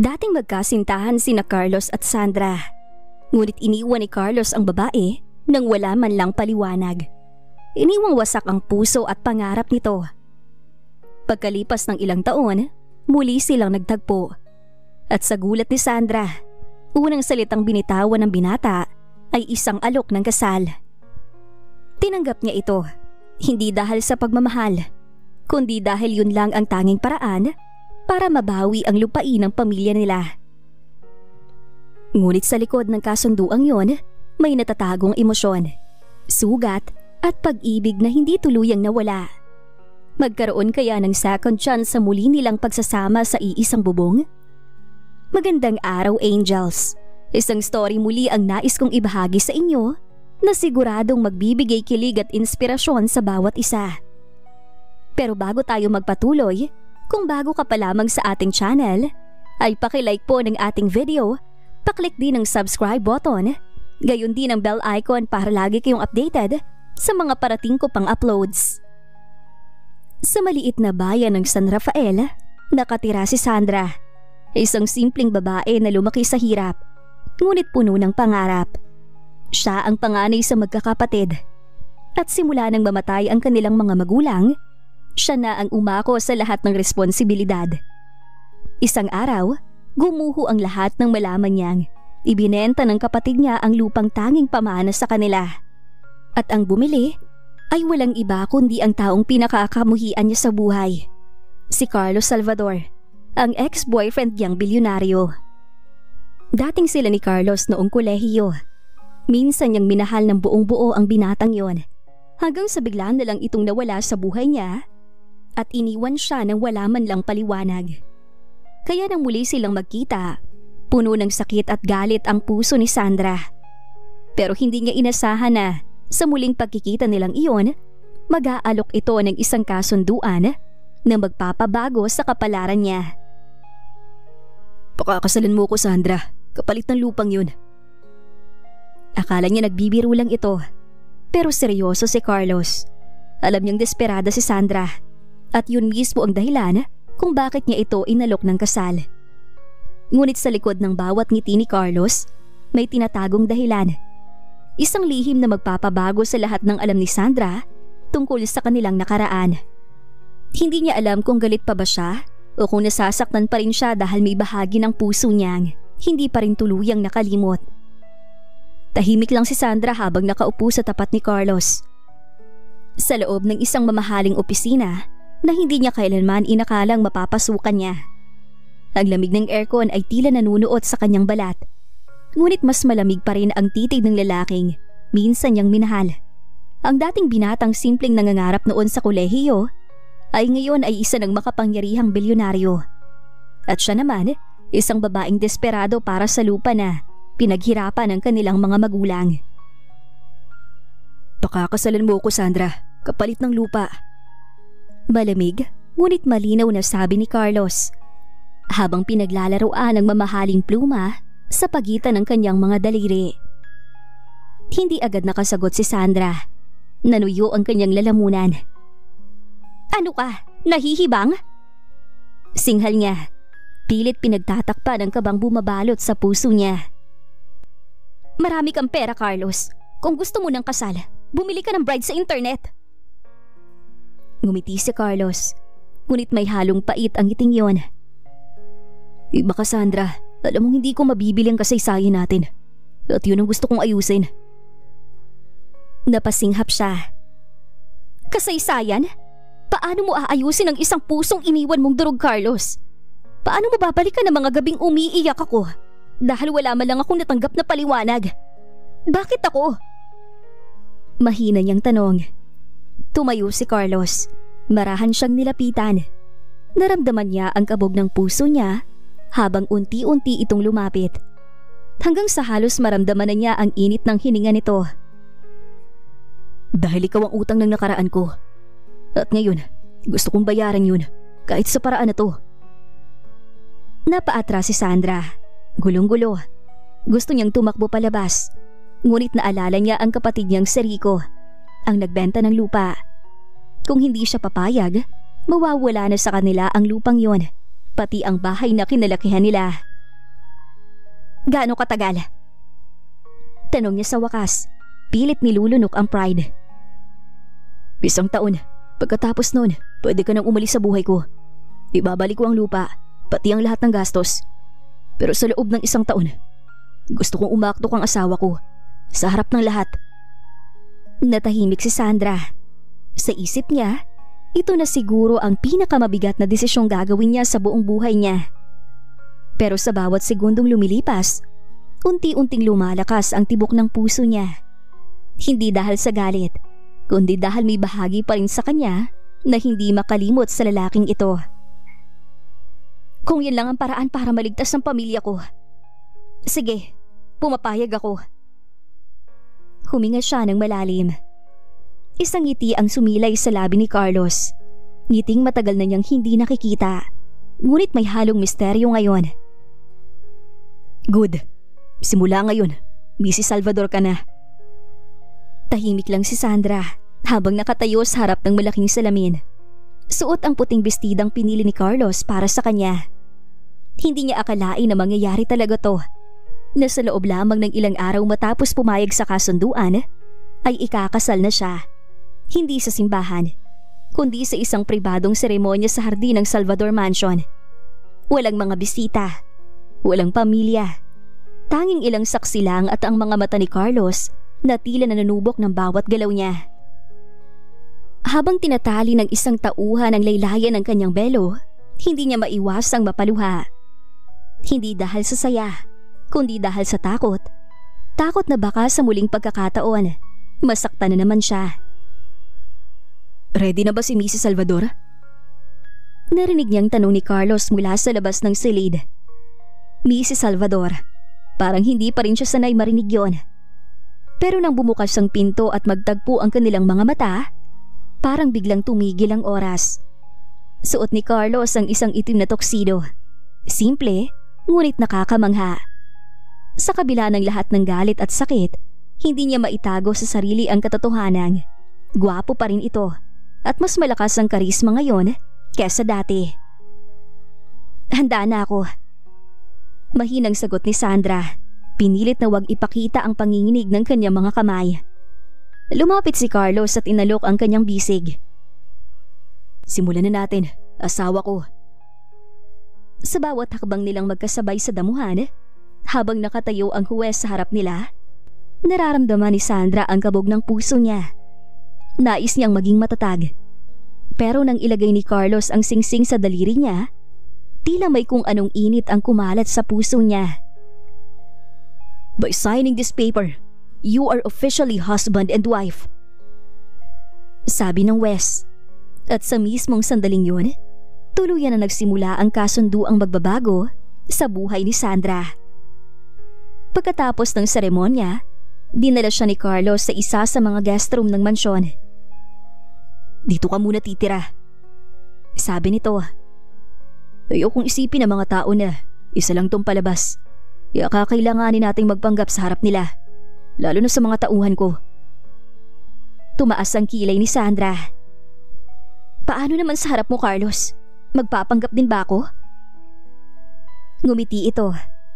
Dating magkasintahan sina Carlos at Sandra. Ngunit iniwan ni Carlos ang babae nang wala man lang paliwanag. Iniwang wasak ang puso at pangarap nito. Pagkalipas ng ilang taon, muli silang nagtagpo. At sa gulat ni Sandra, unang salitang binitawan ng binata ay isang alok ng kasal. Tinanggap niya ito, hindi dahil sa pagmamahal, kundi dahil yun lang ang tanging paraan para mabawi ang lupain ng pamilya nila. Ngunit sa likod ng kasunduang yon, may natatagong emosyon, sugat at pag-ibig na hindi tuluyang nawala. Magkaroon kaya ng second chance sa muli nilang pagsasama sa iisang bubong? Magandang araw, Angels. Isang story muli ang nais kong ibahagi sa inyo na siguradong magbibigay kilig at inspirasyon sa bawat isa. Pero bago tayo magpatuloy, kung bago ka pa lamang sa ating channel, ay pakilike po ng ating video, paklik din ang subscribe button, gayon din ang bell icon para lagi kayong updated sa mga parating ko pang uploads. Sa maliit na bayan ng San Rafael, nakatira si Sandra, isang simpleng babae na lumaki sa hirap, ngunit puno ng pangarap. Siya ang panganay sa magkakapatid, at simula nang mamatay ang kanilang mga magulang, siya na ang umako sa lahat ng responsibilidad. Isang araw, gumuho ang lahat ng malaman niyang ibinenta ng kapatid niya ang lupang tanging pamana sa kanila. At ang bumili ay walang iba kundi ang taong pinakakamuhian niya sa buhay, si Carlos Salvador, ang ex-boyfriend niyang bilyonaryo. Dating sila ni Carlos noong kolehiyo. Minsan niyang minahal ng buong buo ang binatang yon, hanggang sa bigla na lang itong nawala sa buhay niya at iniwan siya nang wala man lang paliwanag. Kaya nang muli silang magkita, puno ng sakit at galit ang puso ni Sandra. Pero hindi niya inasahan na sa muling pagkikita nilang iyon, mag-aalok ito ng isang kasunduan na magpapabago sa kapalaran niya. Pakakasalan mo ko, Sandra, kapalit ng lupang yun. Akala niya nagbibiro lang ito, pero seryoso si Carlos. Alam niyang desperada si Sandra, at yun mismo ang dahilan kung bakit niya ito inalok ng kasal. Ngunit sa likod ng bawat ngiti ni Carlos, may tinatagong dahilan. Isang lihim na magpapabago sa lahat ng alam ni Sandra tungkol sa kanilang nakaraan. Hindi niya alam kung galit pa ba siya o kung nasasaktan pa rin siya dahil may bahagi ng puso niyang hindi pa rin tuluyang nakalimot. Tahimik lang si Sandra habang nakaupo sa tapat ni Carlos. Sa loob ng isang mamahaling opisina na hindi niya kailanman inakalang mapapasukan niya. Ang lamig ng aircon ay tila nanunuot sa kanyang balat. Ngunit mas malamig pa rin ang titig ng lalaking minsan niyang minahal. Ang dating binatang simpleng nangangarap noon sa kolehiyo ay ngayon ay isa ng makapangyarihang bilyonaryo. At siya naman, isang babaeng desperado para sa lupa na pinaghirapan ng kanilang mga magulang. Pakakasalan mo ko, Sandra, kapalit ng lupa. Malamig, ngunit malinaw na sabi ni Carlos, habang pinaglalaroan ng mamahaling pluma sa pagitan ng kanyang mga daliri. Hindi agad nakasagot si Sandra. Nanuyo ang kanyang lalamunan. Ano ka? Nahihibang? Singhal niya. Pilit pinagtatakpan ang kabang bumabalot sa puso niya. Marami kang pera, Carlos. Kung gusto mo ng kasal, bumili ka ng bride sa internet. Ngumiti si Carlos, ngunit may halong pait ang ngiting yon. Iba ka, Sandra. Alam mong hindi ko mabibili ang kasaysayan natin. At yun ang gusto kong ayusin. Napasinghap siya. Kasaysayan? Paano mo aayusin ang isang pusong iniwan mong durog, Carlos? Paano mo babalikan ang mga gabing umiiyak ako dahil wala man lang akong natanggap na paliwanag? Bakit ako? Mahina niyang tanong. Tumayo si Carlos. Marahan siyang nilapitan. Naramdaman niya ang kabog ng puso niya habang unti-unti itong lumapit. Hanggang sa halos maramdaman na niya ang init ng hininga nito. Dahil ikaw ang utang ng nakaraan ko. At ngayon, gusto kong bayaran yun kahit sa paraan na to. Napaatras si Sandra. Gulong-gulo. Gusto niyang tumakbo palabas. Ngunit naalala niya ang kapatid niyang si Rico, ang nagbenta ng lupa. Kung hindi siya papayag, mawawala na sa kanila ang lupang yon, pati ang bahay na kinalakihan nila. Gaano katagal? Tanong niya sa wakas. Pilit nilulunok ang pride. 1 taon. Pagkatapos nun, pwede ka nang umalis sa buhay ko. Ibabalik ko ang lupa, pati ang lahat ng gastos. Pero sa loob ng 1 taon, gusto kong umakto kang asawa ko sa harap ng lahat. Natahimik si Sandra. Sa isip niya, ito na siguro ang pinakamabigat na desisyong gagawin niya sa buong buhay niya. Pero sa bawat segundong lumilipas, unti-unting lumalakas ang tibok ng puso niya. Hindi dahil sa galit, kundi dahil may bahagi pa rin sa kanya na hindi makalimot sa lalaking ito. Kung yan lang ang paraan para maligtas ang pamilya ko, sige, pumapayag ako. Huminga siya ng malalim. Isang ngiti ang sumilay sa labi ni Carlos. Ngiting matagal na niyang hindi nakikita, ngunit may halong misteryo ngayon. Good. Simula ngayon, Mrs. Salvador ka na. Tahimik lang si Sandra habang nakatayo sa harap ng malaking salamin. Suot ang puting bestidang pinili ni Carlos para sa kanya. Hindi niya akalain na mangyayari talaga to. Na sa loob lamang ng ilang araw matapos pumayag sa kasunduan, ay ikakasal na siya. Hindi sa simbahan, kundi sa isang pribadong seremonya sa hardin ng Salvador Mansion. Walang mga bisita, walang pamilya. Tanging ilang saksi lang at ang mga mata ni Carlos na tila nananubok ng bawat galaw niya. Habang tinatali ng isang tauhan ang laylayan ng kanyang belo, hindi niya maiwasang mapaluha. Hindi dahil sa saya, kundi dahil sa takot. Takot na baka sa muling pagkakataon, masaktan na naman siya. Ready na ba si Mrs. Salvador? Narinig niyang tanong ni Carlos mula sa labas ng silid. Mrs. Salvador, parang hindi pa rin siya sanay marinig yon. Pero nang bumukas ang pinto at magtagpo ang kanilang mga mata, parang biglang tumigil ang oras. Suot ni Carlos ang isang itim na tuxedo. Simple, ngunit nakakamangha. Sa kabila ng lahat ng galit at sakit, hindi niya maitago sa sarili ang katotohanan. Gwapo pa rin ito at mas malakas ang karisma ngayon kesa dati. Handa na ako. Mahinang sagot ni Sandra. Pinilit na wag ipakita ang panginginig ng kanyang mga kamay. Lumapit si Carlos at inalok ang kanyang bisig. Simulan na natin, asawa ko. Sa bawat hakbang nilang magkasabay sa damuhan, habang nakatayo ang huwes sa harap nila, nararamdaman ni Sandra ang kabog ng puso niya. Nais niyang maging matatag. Pero nang ilagay ni Carlos ang singsing sa daliri niya, tila may kung anong init ang kumalat sa puso niya. By signing this paper, you are officially husband and wife. Sabi ng Wes. At sa mismong sandaling yun, tuluyan na nagsimula ang kasunduang magbabago sa buhay ni Sandra. Pagkatapos ng seremonya, dinala siya ni Carlos sa isa sa mga guest room ng mansyon. Dito ka muna titira. Sabi nito. Ayokong isipin ng mga tao na isa lang tong palabas. Kaya kakailanganin nating magpanggap sa harap nila, lalo na sa mga tauhan ko. Tumaas ang kilay ni Sandra. Paano naman sa harap mo, Carlos? Magpapanggap din ba ako? Ngumiti ito,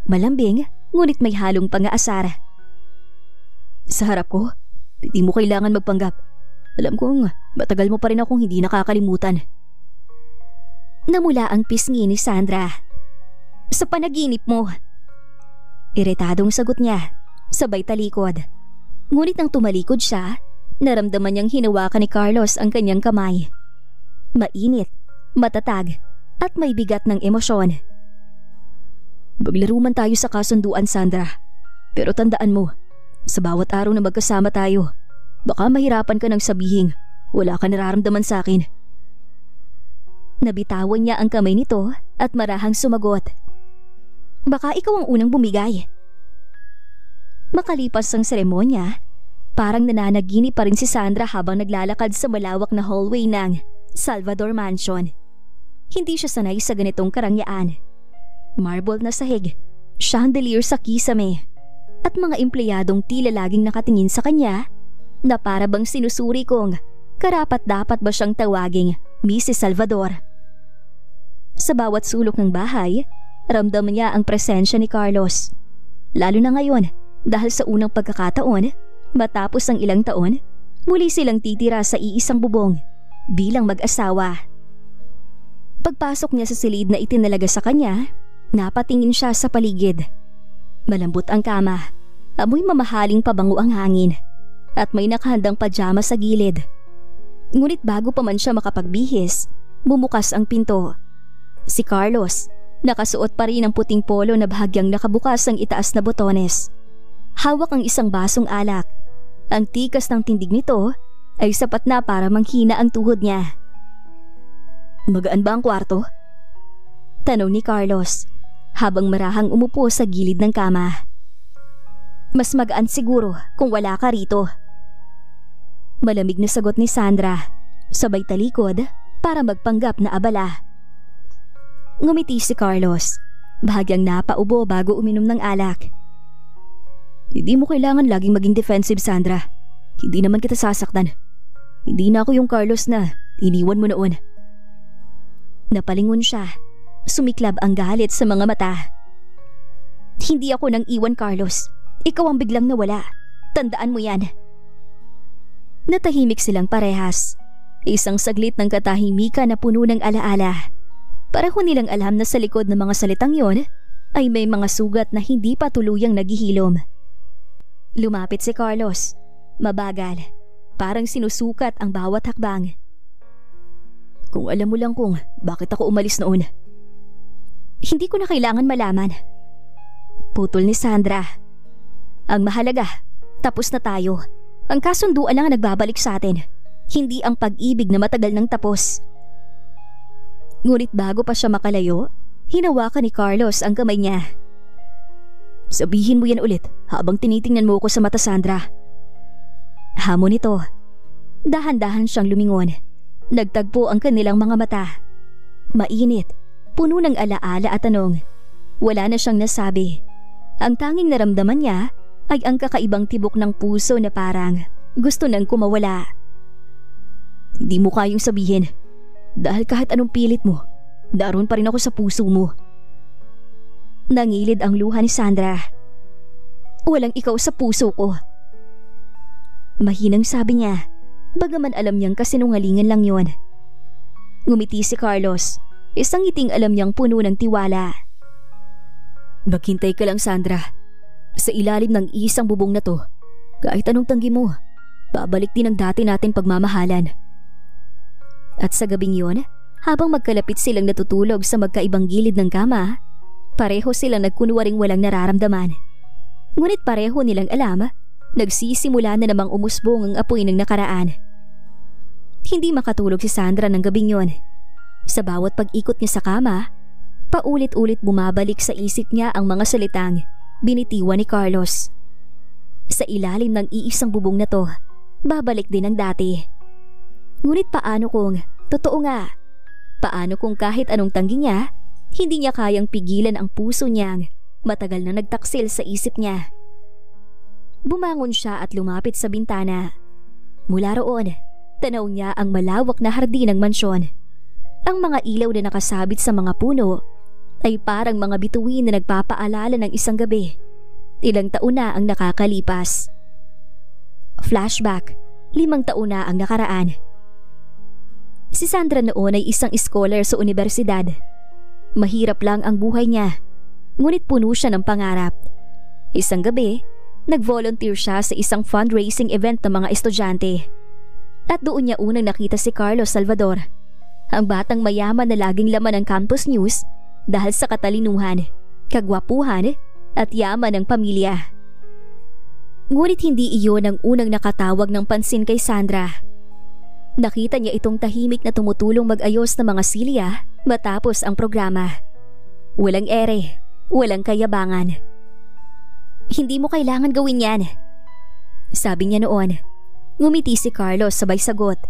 malambing, ngunit may halong pang-aasar. Sa harap ko, hindi mo kailangan magpanggap. Alam kong matagal mo pa rin akong hindi nakakalimutan. Namula ang pisngi ni Sandra. Sa panaginip mo. Iritadong sagot niya, sabay talikod. Ngunit nang tumalikod siya, naramdaman niyang hinawakan ni Carlos ang kanyang kamay. Mainit, matatag, at may bigat ng emosyon. Maglaro man tayo sa kasunduan, Sandra. Pero tandaan mo, sa bawat araw na magkasama tayo, baka mahirapan ka ng sabihin wala ka nararamdaman sa akin. Nabitawan niya ang kamay nito at marahang sumagot. Baka ikaw ang unang bumigay. Makalipas ang seremonya, parang nananaginip pa rin si Sandra habang naglalakad sa malawak na hallway ng Salvador Mansion. Hindi siya sanay sa ganitong karangyaan. Marble na sahig, chandelier sa kisame, at mga empleyadong tila laging nakatingin sa kanya na para bang sinusuri kung karapat-dapat ba siyang tawaging Mrs. Salvador. Sa bawat sulok ng bahay, ramdam niya ang presensya ni Carlos. Lalo na ngayon dahil sa unang pagkakataon, matapos ang ilang taon, muli silang titira sa iisang bubong bilang mag-asawa. Pagpasok niya sa silid na itinalaga sa kanya, napatingin siya sa paligid. Malambot ang kama, amoy mamahaling pabango ang hangin, at may nakahandang pajama sa gilid. Ngunit bago pa man siya makapagbihis, bumukas ang pinto. Si Carlos, nakasuot pa rin ng puting polo na bahagyang nakabukas ang itaas na botones. Hawak ang isang basong alak. Ang tikas ng tindig nito ay sapat na para manghina ang tuhod niya. "Magaan ba ang kwarto?" tanong ni Carlos habang marahang umupo sa gilid ng kama. "Mas magaan siguro kung wala ka rito." Malamig na sagot ni Sandra, sabay talikod para magpanggap na abala. Ngumiti si Carlos, bahagyang napaubo bago uminom ng alak. "Hindi mo kailangan laging maging defensive, Sandra. Hindi naman kita sasaktan. Hindi na ako yung Carlos na iniwan mo noon." Napalingon siya, sumiklab ang galit sa mga mata. "Hindi ako nang iwan, Carlos. Ikaw ang biglang nawala. Tandaan mo yan." Natahimik silang parehas. Isang saglit ng katahimikan na puno ng alaala. Pareho nilang alam na sa likod ng mga salitang yon ay may mga sugat na hindi pa tuluyang naghihilom. Lumapit si Carlos, mabagal, parang sinusukat ang bawat hakbang. "Kung alam mo lang kung bakit ako umalis noon." "Hindi ko na kailangan malaman." Putol ni Sandra. "Ang mahalaga, tapos na tayo. Ang kasunduan lang ang nagbabalik sa atin, hindi ang pag-ibig na matagal nang tapos." Ngunit bago pa siya makalayo, hinawakan ni Carlos ang kamay niya. "Sabihin mo yan ulit habang tinitingnan mo ko sa mata, Sandra." Hamon nito. Dahan-dahan siyang lumingon. Nagtagpo ang kanilang mga mata. Mainit, puno ng alaala at tanong. Wala na siyang nasabi. Ang tanging naramdaman niya ay ang kakaibang tibok ng puso na parang gusto nang kumawala. "Hindi mo kayang sabihin. Dahil kahit anong pilit mo, daron pa rin ako sa puso mo." Nangilid ang luha ni Sandra. "Walang ikaw sa puso ko." Mahinang sabi niya, bagaman alam niyang kasinungalingan lang yon. Ngumiti si Carlos, isang ngiting alam niyang puno ng tiwala. "Maghintay ka lang, Sandra. Sa ilalim ng isang bubong na to, kahit anong tanggi mo, babalik din ang dati natin pagmamahalan." At sa gabing yon, habang magkalapit silang natutulog sa magkaibang gilid ng kama, pareho silang nagkunwaring walang nararamdaman. Ngunit pareho nilang alam, nagsisimula na namang umusbong ang apoy ng nakaraan. Hindi makatulog si Sandra ng gabing yon. Sa bawat pag-ikot niya sa kama, paulit-ulit bumabalik sa isip niya ang mga salitang binitiwan ni Carlos. Sa ilalim ng iisang bubong na to, babalik din ang dati. Ngunit paano kung totoo nga? Paano kung kahit anong tanggi niya, hindi niya kayang pigilan ang puso niyang matagal na nagtaksil sa isip niya? Bumangon siya at lumapit sa bintana. Mula roon, tanaw niya ang malawak na hardin ng mansyon. Ang mga ilaw na nakasabit sa mga puno ay parang mga bituin na nagpapaalala ng isang gabi. Ilang taon na ang nakakalipas. Flashback, 5 taon na ang nakaraan. Si Sandra noon ay isang scholar sa universidad. Mahirap lang ang buhay niya, ngunit puno siya ng pangarap. Isang gabi, nag-volunteer siya sa isang fundraising event ng mga estudyante. At doon niya unang nakita si Carlos Salvador, ang batang mayaman na laging laman ng campus news dahil sa katalinuhan, kagwapuhan at yaman ng pamilya. Ngunit hindi iyon ang unang nakatawag ng pansin kay Sandra. Nakita niya itong tahimik na tumutulong mag-ayos ng mga silya matapos ang programa. Walang ere, walang kayabangan. "Hindi mo kailangan gawin yan," sabi niya noon. Ngumiti si Carlos sabay sagot.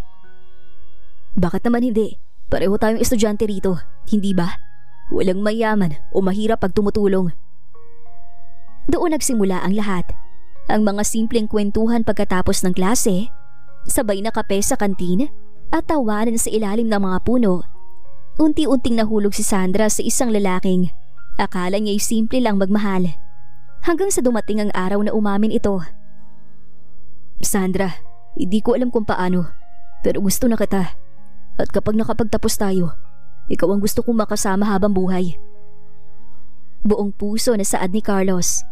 "Bakit naman hindi? Pareho tayong estudyante rito, hindi ba? Walang mayaman o mahirap pag tumutulong." Doon nagsimula ang lahat. Ang mga simpleng kwentuhan pagkatapos ng klase, sabay na kape sa kantin at tawanan sa ilalim ng mga puno. Unti-unting nahulog si Sandra sa isang lalaking akala niya'y simple lang magmahal. hanggang sa dumating ang araw na umamin ito. Sandra, hindi ko alam kung paano, pero gusto na kita. At kapag nakapagtapos tayo, ikaw ang gusto kong makasama habang buhay. Buong puso na saad ni Carlos.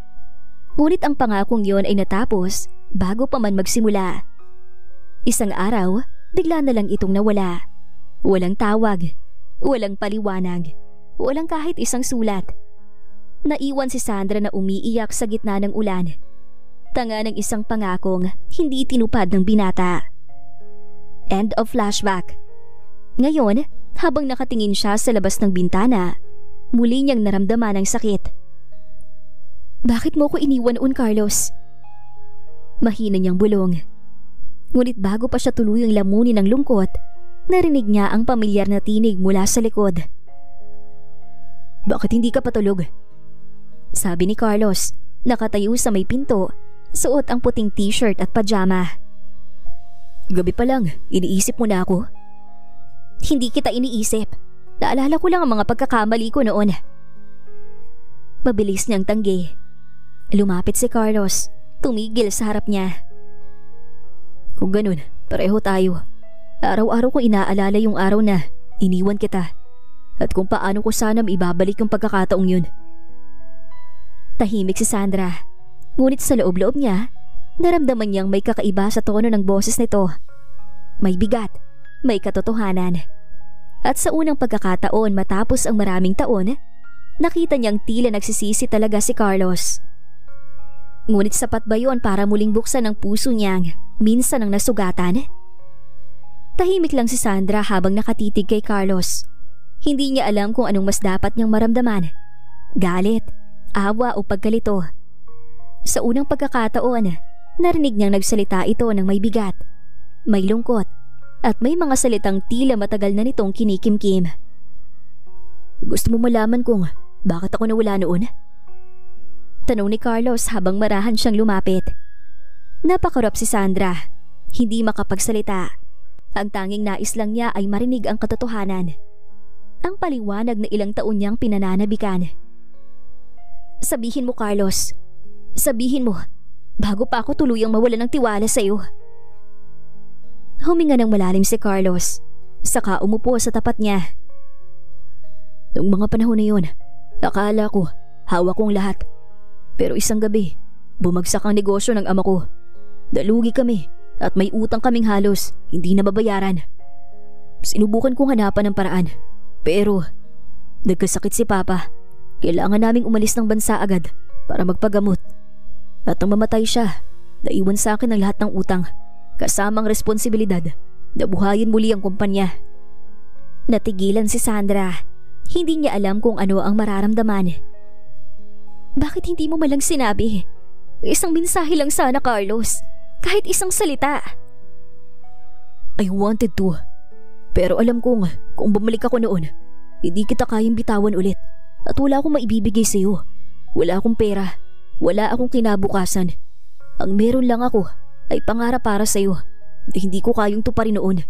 Ngunit ang pangakong yon ay natapos bago pa man magsimula. Isang araw, bigla na lang itong nawala. Walang tawag, walang paliwanag, walang kahit isang sulat. Naiwan si Sandra na umiiyak sa gitna ng ulan. Tanga ng isang pangakong hindi tinupad ng binata. End of flashback. Ngayon, habang nakatingin siya sa labas ng bintana, muli niyang naramdaman ang sakit. Bakit mo ko iniwan noon, Carlos? Mahina niyang bulong. Ngunit bago pa siya tuluyang lamunin ng lungkot, narinig niya ang pamilyar na tinig mula sa likod. Bakit hindi ka patulog? Sabi ni Carlos, nakatayo sa may pinto, suot ang puting t-shirt at pajama. Gabi pa lang, iniisip mo na ako? Hindi kita iniisip. Naalala ko lang ang mga pagkakamali ko noon. Mabilis niyang tanggi. Lumapit si Carlos, tumigil sa harap niya. Kung ganun, pareho tayo. Araw-araw ko inaalala yung araw na iniwan kita at kung paano ko sana maibabalik yung pagkakataong yun. Tahimik si Sandra, ngunit sa loob-loob niya, naramdaman niyang may kakaiba sa tono ng boses nito. May bigat, may katotohanan. At sa unang pagkakataon matapos ang maraming taon, nakita niyang tila nagsisisi talaga si Carlos. Ngunit sapat ba yun para muling buksan ang puso niyang minsan ang nasugatan? Tahimik lang si Sandra habang nakatitig kay Carlos. Hindi niya alam kung anong mas dapat niyang maramdaman. Galit, awa o pagkalito. Sa unang pagkakataon, narinig niyang nagsalita ito ng may bigat, may lungkot, at may mga salitang tila matagal na nitong kinikimkim. Gusto mo malaman kung bakit ako nawala noon? Tanong ni Carlos habang marahan siyang lumapit. Napakarap si Sandra, hindi makapagsalita. Ang tanging nais lang niya ay marinig ang katotohanan. Ang paliwanag na ilang taon niyang pinananabikan. Sabihin mo, Carlos. Sabihin mo, bago pa ako tuluyang mawala ng tiwala sa iyo. Huminga ng malalim si Carlos, saka umupo sa tapat niya. Noong mga panahon na yun, akala ko hawak kong lahat. Pero isang gabi, bumagsak ang negosyo ng ama ko. Dalugi kami at may utang kaming halos hindi nababayaran. Sinubukan kong hanapan ng paraan, pero nagkasakit si Papa. Kailangan naming umalis ng bansa agad para magpagamot. At nang mamatay siya, naiwan sa akin ang lahat ng utang, kasamang responsibilidad na buhayin muli ang kumpanya. Natigilan si Sandra. Hindi niya alam kung ano ang mararamdaman. Bakit hindi mo malang sinabi? Isang mensahe lang sana, Carlos. Kahit isang salita. I wanted to. Pero alam kong kung bumalik ako noon, hindi kita kayang bitawan ulit. At wala akong maibibigay sa iyo. Wala akong pera. Wala akong kinabukasan. Ang meron lang ako ay pangarap para sa iyo na hindi ko kayang tuparin noon.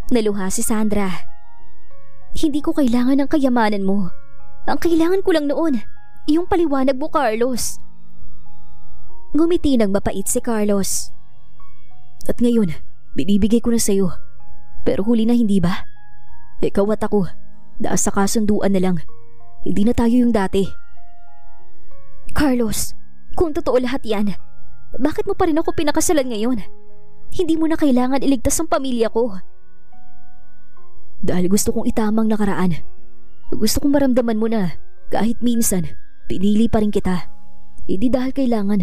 Naluha si Sandra. Hindi ko kailangan ng kayamanan mo. Ang kailangan ko lang noon, yung paliwanag mo, Carlos. Ngumiti ng mapait si Carlos. At ngayon, binibigay ko na sa iyo. Pero huli na, hindi ba? Ikaw at ako, dahil sa kasunduan na lang. Hindi na tayo yung dati. Carlos, kung totoo lahat yan, bakit mo pa rin ako pinakasalan ngayon? Hindi mo na kailangan iligtas ang pamilya ko. Dahil gusto kong itamang nakaraan. Gusto kong maramdaman mo na kahit minsan, pinili pa rin kita. Hindi dahil kailangan,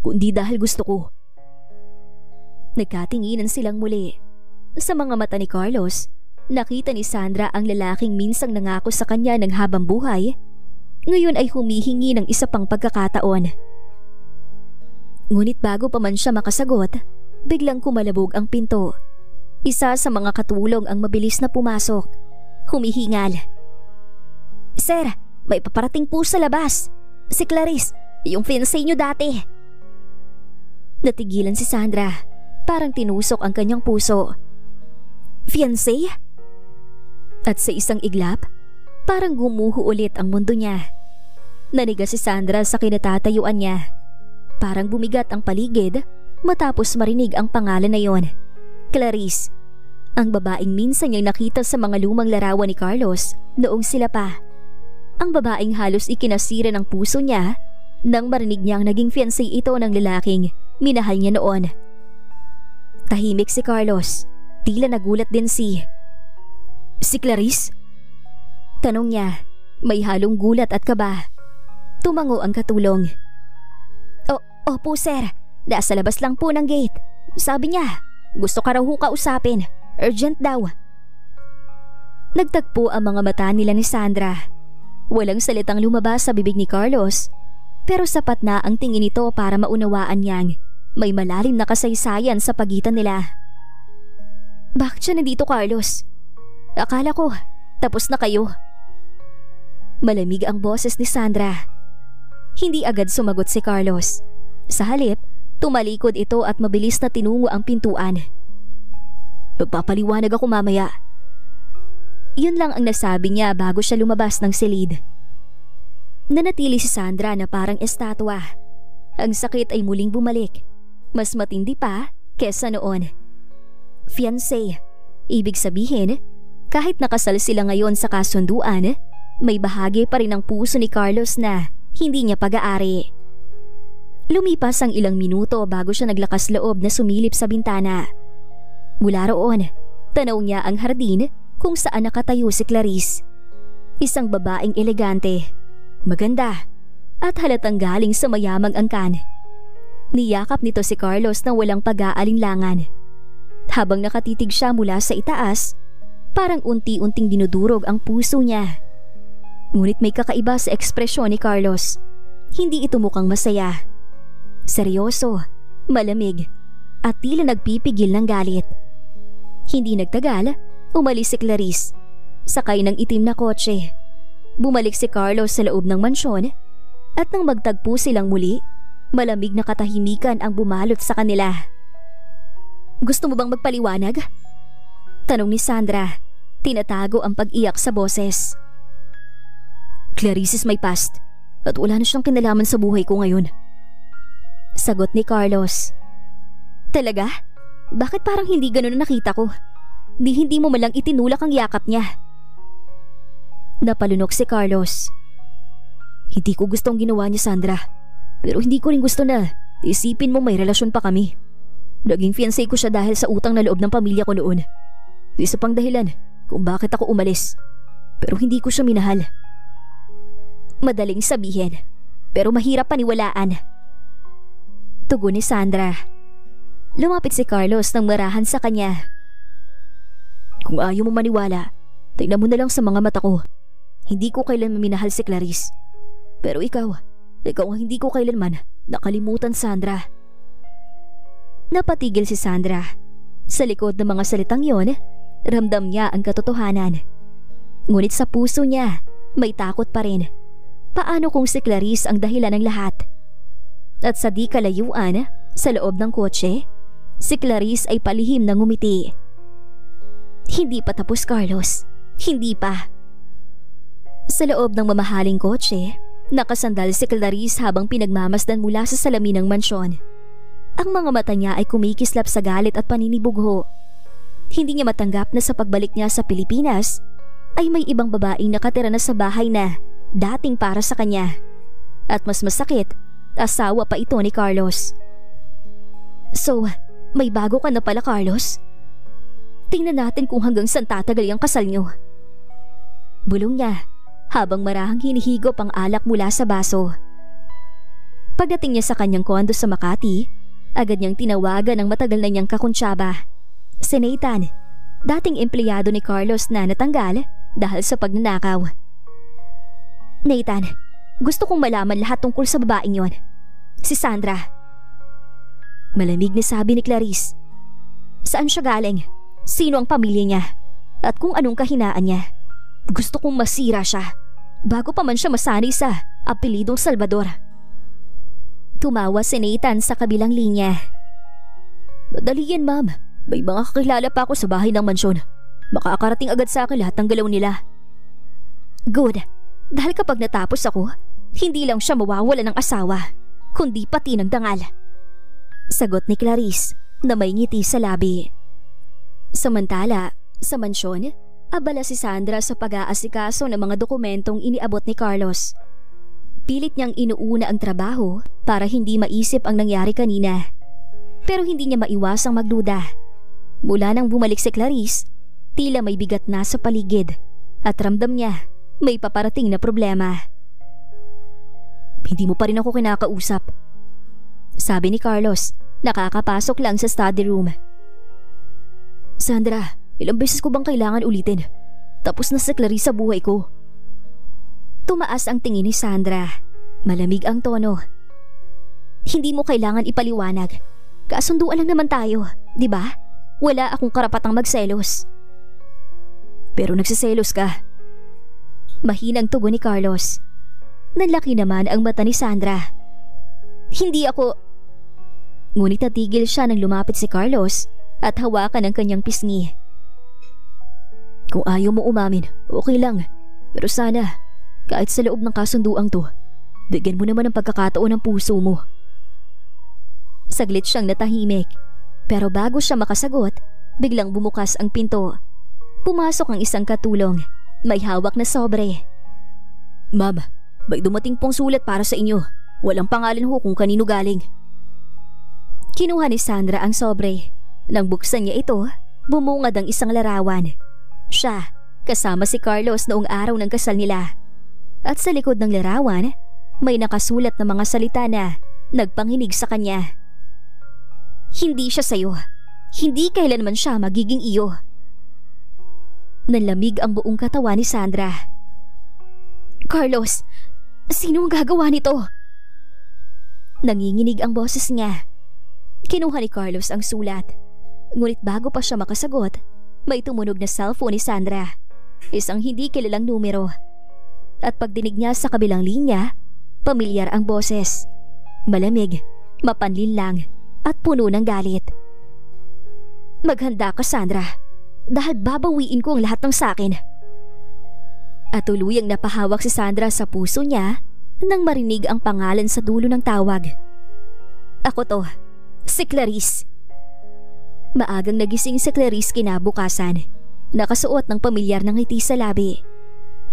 kundi dahil gusto ko. Nagkatinginan silang muli. Sa mga mata ni Carlos, nakita ni Sandra ang lalaking minsang nangako sa kanya ng habang buhay, ngayon ay humihingi ng isa pang pagkakataon. Ngunit bago pa man siya makasagot, biglang kumalabog ang pinto. Isa sa mga katulong ang mabilis na pumasok. Humihingal. Sir, may paparating po sa labas. Si Clarice, yung fiancé niyo dati. Natigilan si Sandra. Parang tinusok ang kanyang puso. Fiancé? At sa isang iglap, parang gumuho ulit ang mundo niya. Naniga si Sandra sa kinatatayuan niya. Parang bumigat ang paligid matapos marinig ang pangalan na yon. Clarice, ang babaeng minsan niyang nakita sa mga lumang larawan ni Carlos noong sila pa. Ang babaeng halos ikinasira ng puso niya nang marinig niyang naging fiancé ito ng lalaking minahal niya noon. Tahimik si Carlos. Tila nagulat din si Clarice? Tanong niya, may halong gulat at kaba. Tumango ang katulong. Opo sir, nasa labas lang po ng gate. Sabi niya, gusto ka raw kausapin. Urgent daw. Nagtagpo ang mga mata nila ni Sandra. Walang salitang lumabas sa bibig ni Carlos, pero sapat na ang tingin nito para maunawaan niyang may malalim na kasaysayan sa pagitan nila. Bakit siya nandito, Carlos? Akala ko, tapos na kayo. Malamig ang boses ni Sandra. Hindi agad sumagot si Carlos. Sa halip, tumalikod ito at mabilis na tinungo ang pintuan. Magpapaliwanag ako mamaya. Yun lang ang nasabi niya bago siya lumabas ng silid. Nanatili si Sandra na parang estatwa. Ang sakit ay muling bumalik. Mas matindi pa kesa noon. Fiancé, ibig sabihin, kahit nakasal sila ngayon sa kasunduan, may bahagi pa rin ng puso ni Carlos na hindi niya pag-aari. Lumipas ang ilang minuto bago siya naglakas loob na sumilip sa bintana. Mula roon, tanaw niya ang hardin kung saan nakatayo si Clarice. Isang babaeng elegante, maganda, at halatang galing sa mayamang angkan. Niyakap nito si Carlos na walang pag-aalinlangan. Habang nakatitig siya mula sa itaas, parang unti-unting dinudurog ang puso niya. Ngunit may kakaiba sa ekspresyon ni Carlos. Hindi ito mukhang masaya. Seryoso, malamig, at tila nagpipigil ng galit. Hindi nagtagal, umalis si Clarice, sakay ng itim na kotse. Bumalik si Carlos sa loob ng mansyon at nang magtagpo silang muli, malamig na katahimikan ang bumalot sa kanila. Gusto mo bang magpaliwanag? Tanong ni Sandra, tinatago ang pag-iyak sa boses. Clarice is my past at wala na siyang kinalaman sa buhay ko ngayon. Sagot ni Carlos. Talaga? Bakit parang hindi ganun ang nakita ko? Hindi mo malang itinulak ang yakap niya. Napalunok si Carlos. Hindi ko gustong ginawa niya, Sandra. Pero hindi ko rin gusto na isipin mo may relasyon pa kami. Naging fiancé ko siya dahil sa utang na loob ng pamilya ko noon. Isa pang dahilan kung bakit ako umalis. Pero hindi ko siya minahal. Madaling sabihin, pero mahirap paniwalaan. Tugon ni Sandra. Lumapit si Carlos nang marahan sa kanya. Kung ayaw mo maniwala, tingnan mo na lang sa mga mata ko. Hindi ko kailan minahal si Clarice. Pero ikaw ang hindi ko kailanman nakalimutan, Sandra. Napatigil si Sandra. Sa likod ng mga salitang yon, ramdam niya ang katotohanan. Ngunit sa puso niya, may takot pa rin. Paano kung si Clarice ang dahilan ng lahat? At sa di kalayuan, sa loob ng kotse, si Clarice ay palihim na ngumiti. Hindi pa tapos, Carlos. Hindi pa. Sa loob ng mamahaling kotse, nakasandal si Clarice habang pinagmamasdan mula sa salamin ng mansyon. Ang mga mata niya ay kumikislap sa galit at paninibugho. Hindi niya matanggap na sa pagbalik niya sa Pilipinas ay may ibang babaeng nakatira na sa bahay na dating para sa kanya. At mas masakit, asawa pa ito ni Carlos. So, may bago ka na pala, Carlos? Tingnan natin kung hanggang saan tatagal ang kasal niyo. Bulong niya habang marahang hinihigop ang alak mula sa baso. Pagdating niya sa kanyang kondo sa Makati, agad niyang tinawagan ang matagal na niyang kakuntsaba, si Nathan, dating empleyado ni Carlos na natanggal dahil sa pagnanakaw. Nathan, gusto kong malaman lahat tungkol sa babaeng yon. Si Sandra. Malamig na sabi ni Clarice. Saan siya galing? Sino ang pamilya niya? At kung anong kahinaan niya? Gusto kong masira siya bago pa man siya masanay sa apelidong Salvador. Tumawa si Nathan sa kabilang linya. Madali yan, ma'am. May mga kakilala pa ako sa bahay ng mansyon. Makakarating agad sa akin lahat ng galaw nila. Good. Dahil kapag natapos ako, Hindi lang siya mawawala ng asawa, kundi pati ng dangal. Sagot ni Clarice na may ngiti sa labi. Samantala, sa mansyon, abala si Sandra sa pag-aasikaso ng mga dokumentong iniabot ni Carlos. Pilit niyang inuuna ang trabaho para hindi maisip ang nangyari kanina. Pero hindi niya maiwasang magduda. Mula nang bumalik si Clarice, tila may bigat na sa paligid at ramdam niya may paparating na problema. Hindi mo pa rin ako kinakausap, sabi ni Carlos, nakakapasok lang sa study room. Sandra, ilang beses ko bang kailangan ulitin? Tapos na si Clarice sa buhay ko. Tumaas ang tingin ni Sandra. Malamig ang tono. Hindi mo kailangan ipaliwanag. Kasunduan lang naman tayo, di ba? Wala akong karapatang magselos. Pero nagsiselos ka. Mahinang tugon ni Carlos. Nanlaki naman ang mata ni Sandra. Hindi ako... Ngunit natigil siya nang lumapit si Carlos at hawakan ang kanyang pisngi. Kung ayaw mo umamin, okay lang. Pero sana, kahit sa loob ng kasunduang to, bigyan mo naman ng pagkakataon ng puso mo. Saglit siyang natahimik. Pero bago siya makasagot, biglang bumukas ang pinto. Pumasok ang isang katulong. May hawak na sobre. Ma'am, may dumating pong sulat para sa inyo. Walang pangalan ho kung kanino galing. Kinuha ni Sandra ang sobre. Nang buksan niya ito, bumungad ang isang larawan. Siya, kasama si Carlos noong araw ng kasal nila. At sa likod ng larawan, may nakasulat na mga salita na nagpanginig sa kanya. Hindi siya sayo. Hindi kailanman siya magiging iyo. Nanlamig ang buong katawan ni Sandra. Carlos, sino ang gagawa nito? Nanginginig ang boses niya. Kinuha ni Carlos ang sulat. Ngunit bago pa siya makasagot, may tumunog na cellphone ni Sandra. Isang hindi kilalang numero. At pagdinig niya sa kabilang linya, pamilyar ang boses. Malamig, mapanlinlang, at puno ng galit. Maghanda ka, Sandra, dahil babawiin ko ang lahat ng sakin. At tuluyang napahawak si Sandra sa puso niya nang marinig ang pangalan sa dulo ng tawag. Ako to, si Clarice. Maagang nagising si Clarice kinabukasan, nakasuot ng pamilyar na ngiti sa labi.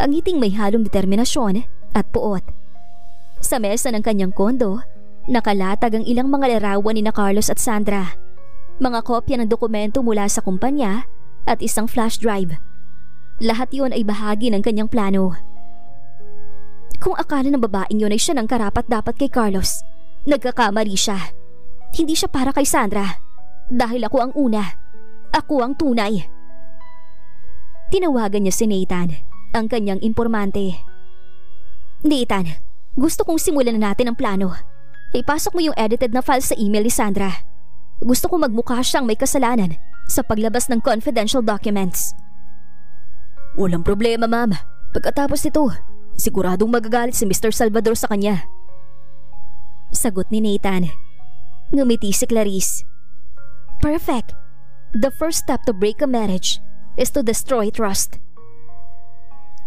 Ang ngiting may halong determinasyon at puot. Sa mesa ng kanyang kondo, nakalatag ang ilang mga larawan ni na Carlos at Sandra. Mga kopya ng dokumento mula sa kumpanya at isang flash drive. Lahat yon ay bahagi ng kanyang plano. Kung akala ng babaeng yun ay siya ng karapat-dapat kay Carlos, nagkakamali siya. Hindi siya para kay Sandra. Dahil ako ang una. Ako ang tunay. Tinawagan niya si Nathan, ang kanyang impormante. Nathan, gusto kong simulan na natin ang plano. Ipasok mo yung edited na file sa email ni Sandra. Gusto kong magmukha siyang may kasalanan sa paglabas ng confidential documents. Walang problema, ma'am. Pagkatapos nito, siguradong magagalit si Mr. Salvador sa kanya. Sagot ni Nathan. Ngumiti si Clarice. Perfect. The first step to break a marriage is to destroy trust.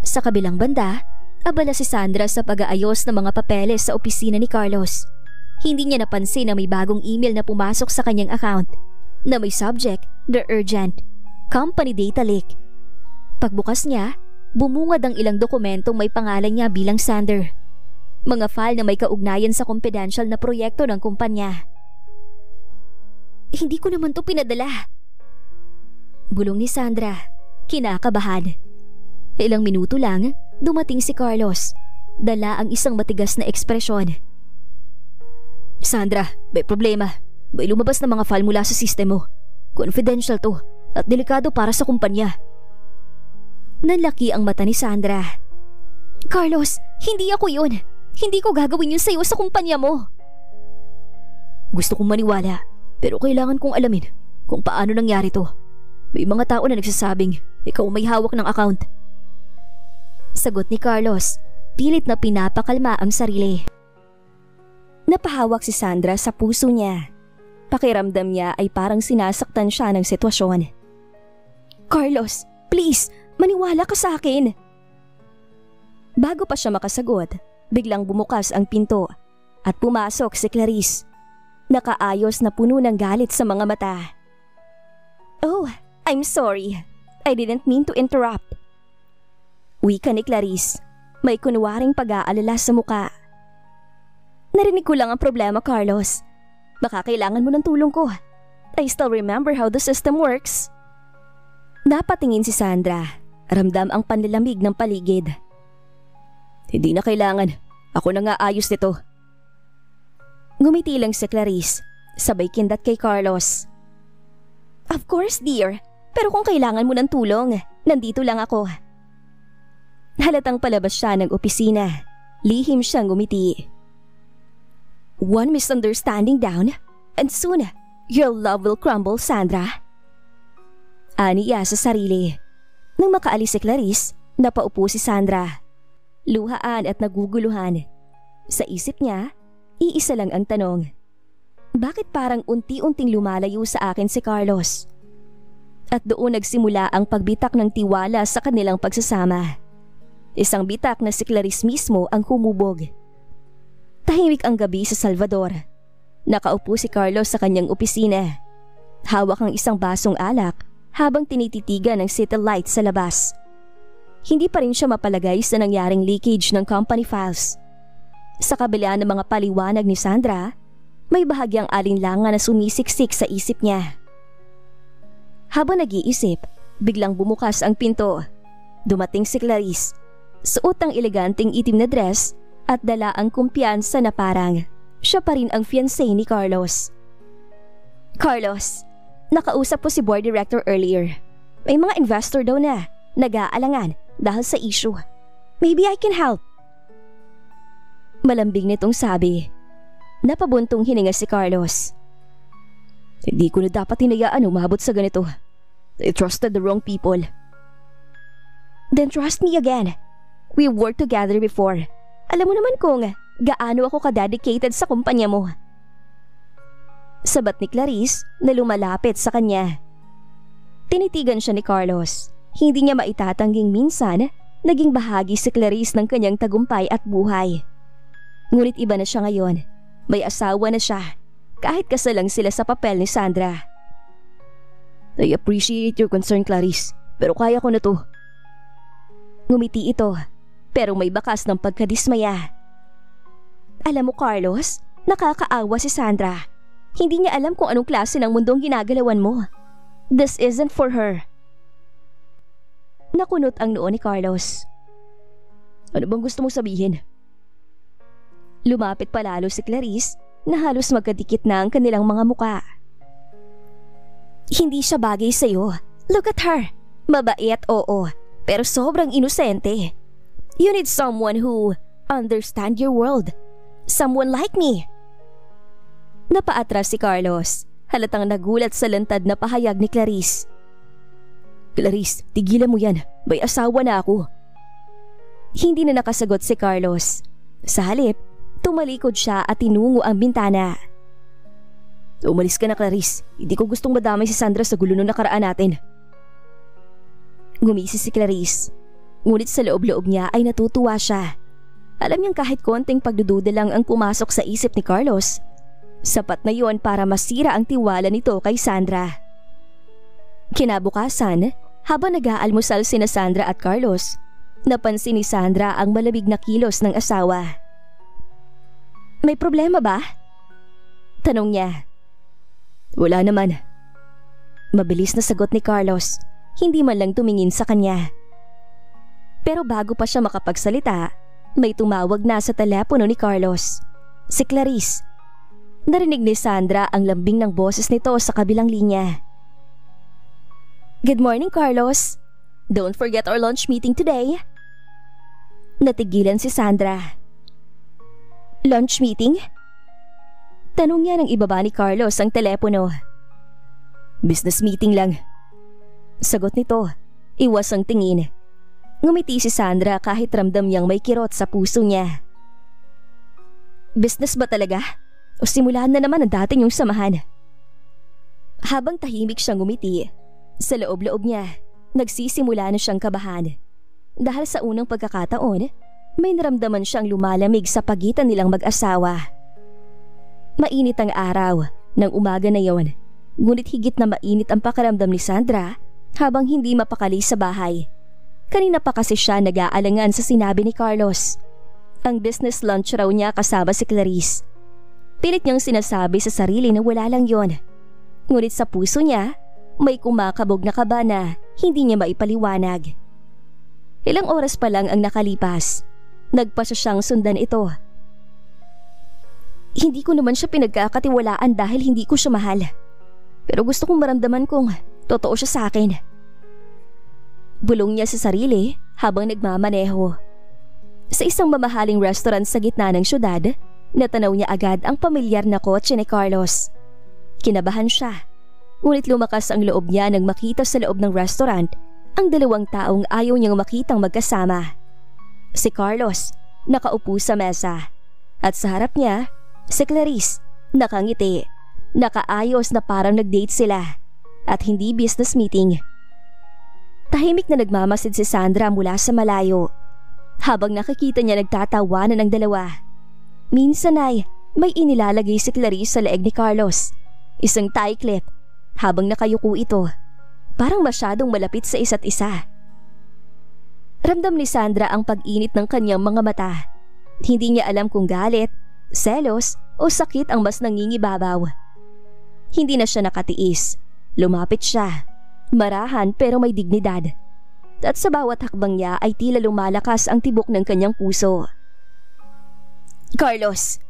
Sa kabilang banda, abala si Sandra sa pag-aayos ng mga papeles sa opisina ni Carlos. Hindi niya napansin na may bagong email na pumasok sa kanyang account na may subject, The Urgent, Company Data Leak. Pagbukas niya, bumungad ang ilang dokumentong may pangalan niya bilang Sander. Mga file na may kaugnayan sa confidential na proyekto ng kumpanya. Hindi ko naman to pinadala. Bulong ni Sandra, kinakabahan. Ilang minuto lang, dumating si Carlos. Dala ang isang matigas na ekspresyon. Sandra, may problema. May lumabas na mga file mula sa system mo. Confidential to at delikado para sa kumpanya. Nanlaki ang mata ni Sandra. Carlos, hindi ako yun. Hindi ko gagawin yun sa'yo sa kumpanya mo. Gusto kong maniwala, pero kailangan kong alamin kung paano nangyari to. May mga tao na nagsasabing ikaw may hawak ng account. Sagot ni Carlos, pilit na pinapakalma ang sarili. Napahawak si Sandra sa puso niya. Pakiramdam niya ay parang sinasaktan siya ng sitwasyon. Carlos, please, maniwala ka sa akin. Bago pa siya makasagot, biglang bumukas ang pinto at pumasok si Clarice. Nakaayos na puno ng galit sa mga mata. "Oh, I'm sorry. I didn't mean to interrupt." Wika ni Clarice, may kunwaring pag-aalala sa muka. "Narinig ko lang ang problema, Carlos. Baka kailangan mo ng tulong ko. I still remember how the system works." Napatingin si Sandra. Ramdam ang panlalamig ng paligid. "Hindi na kailangan. Ako na nga ayos nito." Ngumiti lang si Clarice, sabay kindat kay Carlos. "Of course, dear. Pero kung kailangan mo ng tulong, nandito lang ako." Halatang palabas siya ng opisina. Lihim siyang ngumiti. "One misunderstanding down, and soon, your love will crumble, Sandra." Aniya sa sarili. Nang makaalis si Clarice, napaupo si Sandra. Luhaan at naguguluhan. Sa isip niya, iisa lang ang tanong. Bakit parang unti-unting lumalayo sa akin si Carlos? At doon nagsimula ang pagbitak ng tiwala sa kanilang pagsasama. Isang bitak na si Clarice mismo ang humubog. Tahimik ang gabi sa Salvador. Nakaupo si Carlos sa kanyang opisina. Hawak ang isang basong alak habang tinititigan ng city light sa labas. Hindi pa rin siya mapalagay sa nangyaring leakage ng company files. Sa kabila ng mga paliwanag ni Sandra, may bahagyang alinlangan na sumisiksik sa isip niya. Habang nag-iisip, biglang bumukas ang pinto. Dumating si Clarice, suot ang eleganteng itim na dress at dala ang kumpiyansa na parang siya pa rin ang fiancé ni Carlos. "Carlos, nakausap po si board director earlier. May mga investor daw na nag-aalangan dahil sa issue. Maybe I can help." Malambing nitong sabi. Napabuntong hininga si Carlos. "Hindi ko na dapat hinayaan umabot sa ganito. I trusted the wrong people." "Then trust me again. We worked together before. Alam mo naman kung gaano ako ka-dedicated sa kumpanya mo." Sabat ni Clarice na lumalapit sa kanya. Tinitigan siya ni Carlos. Hindi niya maitatangging minsan naging bahagi si Clarice ng kanyang tagumpay at buhay. Ngunit iba na siya ngayon. May asawa na siya, kahit kasal lang sila sa papel ni Sandra. "I appreciate your concern, Clarice, pero kaya ko na to." Ngumiti ito, pero may bakas ng pagkadismaya. "Alam mo, Carlos, nakakaawa si Sandra. Hindi niya alam kung anong klase ng mundong ginagalawan mo. This isn't for her." Nakunot ang noo ni Carlos. "Ano bang gusto mong sabihin?" Lumapit palalo si Clarice na halos magkadikit na ang kanilang mga muka. "Hindi siya bagay sa'yo. Look at her. Mabait, oo, pero sobrang inosente. You need someone who understand your world. Someone like me." Napaatras si Carlos. Halatang nagulat sa lantad na pahayag ni Clarice. "Clarice, tigilan mo yan. May asawa na ako." Hindi na nakasagot si Carlos. Sa halip, tumalikod siya at tinungo ang bintana. "Umalis ka na, Clarice. Hindi ko gustong madamay si Sandra sa gulo ng nakaraan natin." Ngumisi si Clarice. Ngunit sa loob-loob niya ay natutuwa siya. Alam niyang kahit konting pagdududa lang ang pumasok sa isip ni Carlos, sapat na yon para masira ang tiwala nito kay Sandra. Kinabukasan, habang nag-aalmusal sina Sandra at Carlos, napansin ni Sandra ang malamig na kilos ng asawa. "May problema ba?" tanong niya. "Wala naman." Mabilis na sagot ni Carlos, hindi man lang tumingin sa kanya. Pero bago pa siya makapagsalita, may tumawag na sa telepono ni Carlos. Si Clarice. Narinig ni Sandra ang lambing ng boses nito sa kabilang linya. "Good morning, Carlos. Don't forget our lunch meeting today." Natigilan si Sandra. "Lunch meeting?" Tanong niya nang ibaba ni Carlos ang telepono. "Business meeting lang." Sagot nito, iwas ang tingin. Ngumiti si Sandra kahit ramdam niyang may kirot sa puso niya. "Business ba talaga? O simulan na naman ang dati niyong samahan?" Habang tahimik siyang ngumiti, sa loob-loob niya, nagsisimula na siyang kabahan. Dahil sa unang pagkakataon, May naramdaman siyang lumalamig sa pagitan nilang mag-asawa. Mainit ang araw ng umaga na yon, ngunit higit na mainit ang pakiramdam ni Sandra habang hindi mapakali sa bahay. Kanina pa kasi siya nag-aalangan sa sinabi ni Carlos. Ang business lunch raw niya kasama si Clarice. Pilit niyang sinasabi sa sarili na wala lang yon. Ngunit sa puso niya, may kumakabog na kaba na hindi niya maipaliwanag. Ilang oras pa lang ang nakalipas. Nagpasya siyang sundan ito. Hindi ko naman siya pinagkakatiwalaan dahil hindi ko siya mahal. Pero gusto kong maramdaman kung totoo siya sa akin. Bulong niya sa sarili habang nagmamaneho. Sa isang mamahaling restaurant sa gitna ng syudad, natanaw niya agad ang pamilyar na kotse ni Carlos. Kinabahan siya. Ngunit lumakas ang loob niya nang makita sa loob ng restaurant ang dalawang taong ayaw niyang makitang magkasama. Si Carlos, nakaupo sa mesa. At sa harap niya, si Clarice, nakangiti, nakaayos na parang nag-date sila. At hindi business meeting. Tahimik na nagmamasid si Sandra mula sa malayo. Habang nakikita niya nagtatawanan ng dalawa. Minsan ay may inilalagay si Clarice sa leeg ni Carlos. Isang tie clip. Habang nakayuko ito, parang masyadong malapit sa isa't isa. Ramdam ni Sandra ang pag-init ng kanyang mga mata. Hindi niya alam kung galit, selos o sakit ang mas nangingibabaw. Hindi na siya nakatiis. Lumapit siya. Marahan pero may dignidad. At sa bawat hakbang niya ay tila lumalakas ang tibok ng kanyang puso. Carlos!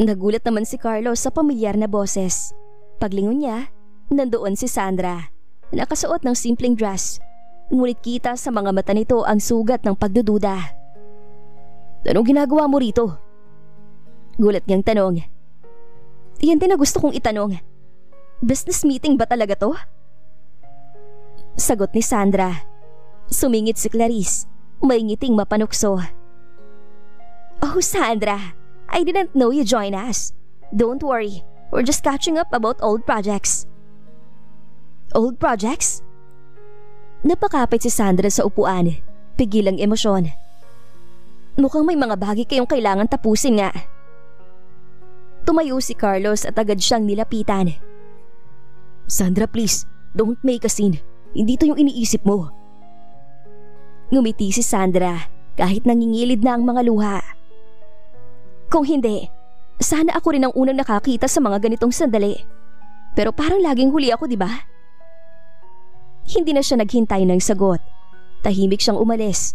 Nagulat naman si Carlos sa pamilyar na boses. Paglingon niya, nandoon si Sandra. Nakasuot ng simpleng dress. Ngunit kita sa mga mata nito ang sugat ng pagdududa. Anong ginagawa mo rito? Gulat niyang tanong. Yan din na gusto kong itanong. Business meeting ba talaga to? Sagot ni Sandra. Sumingit si Clarice. May ngiting mapanukso. Oh Sandra, I didn't know you joined us. Don't worry, we're just catching up about old projects. Old projects? Napakapit si Sandra sa upuan. Pigil ang emosyon. Mukhang may mga bagay kayong kailangan tapusin nga. Tumayo si Carlos at agad siyang nilapitan. Sandra, please, don't make a scene. Hindi to yung iniisip mo. Ngumiti si Sandra kahit nangingilid na ang mga luha. Kung hindi, sana ako rin ang unang nakakita sa mga ganitong sandali. Pero parang laging huli ako, di ba? Hindi na siya naghintay ng sagot. Tahimik siyang umalis.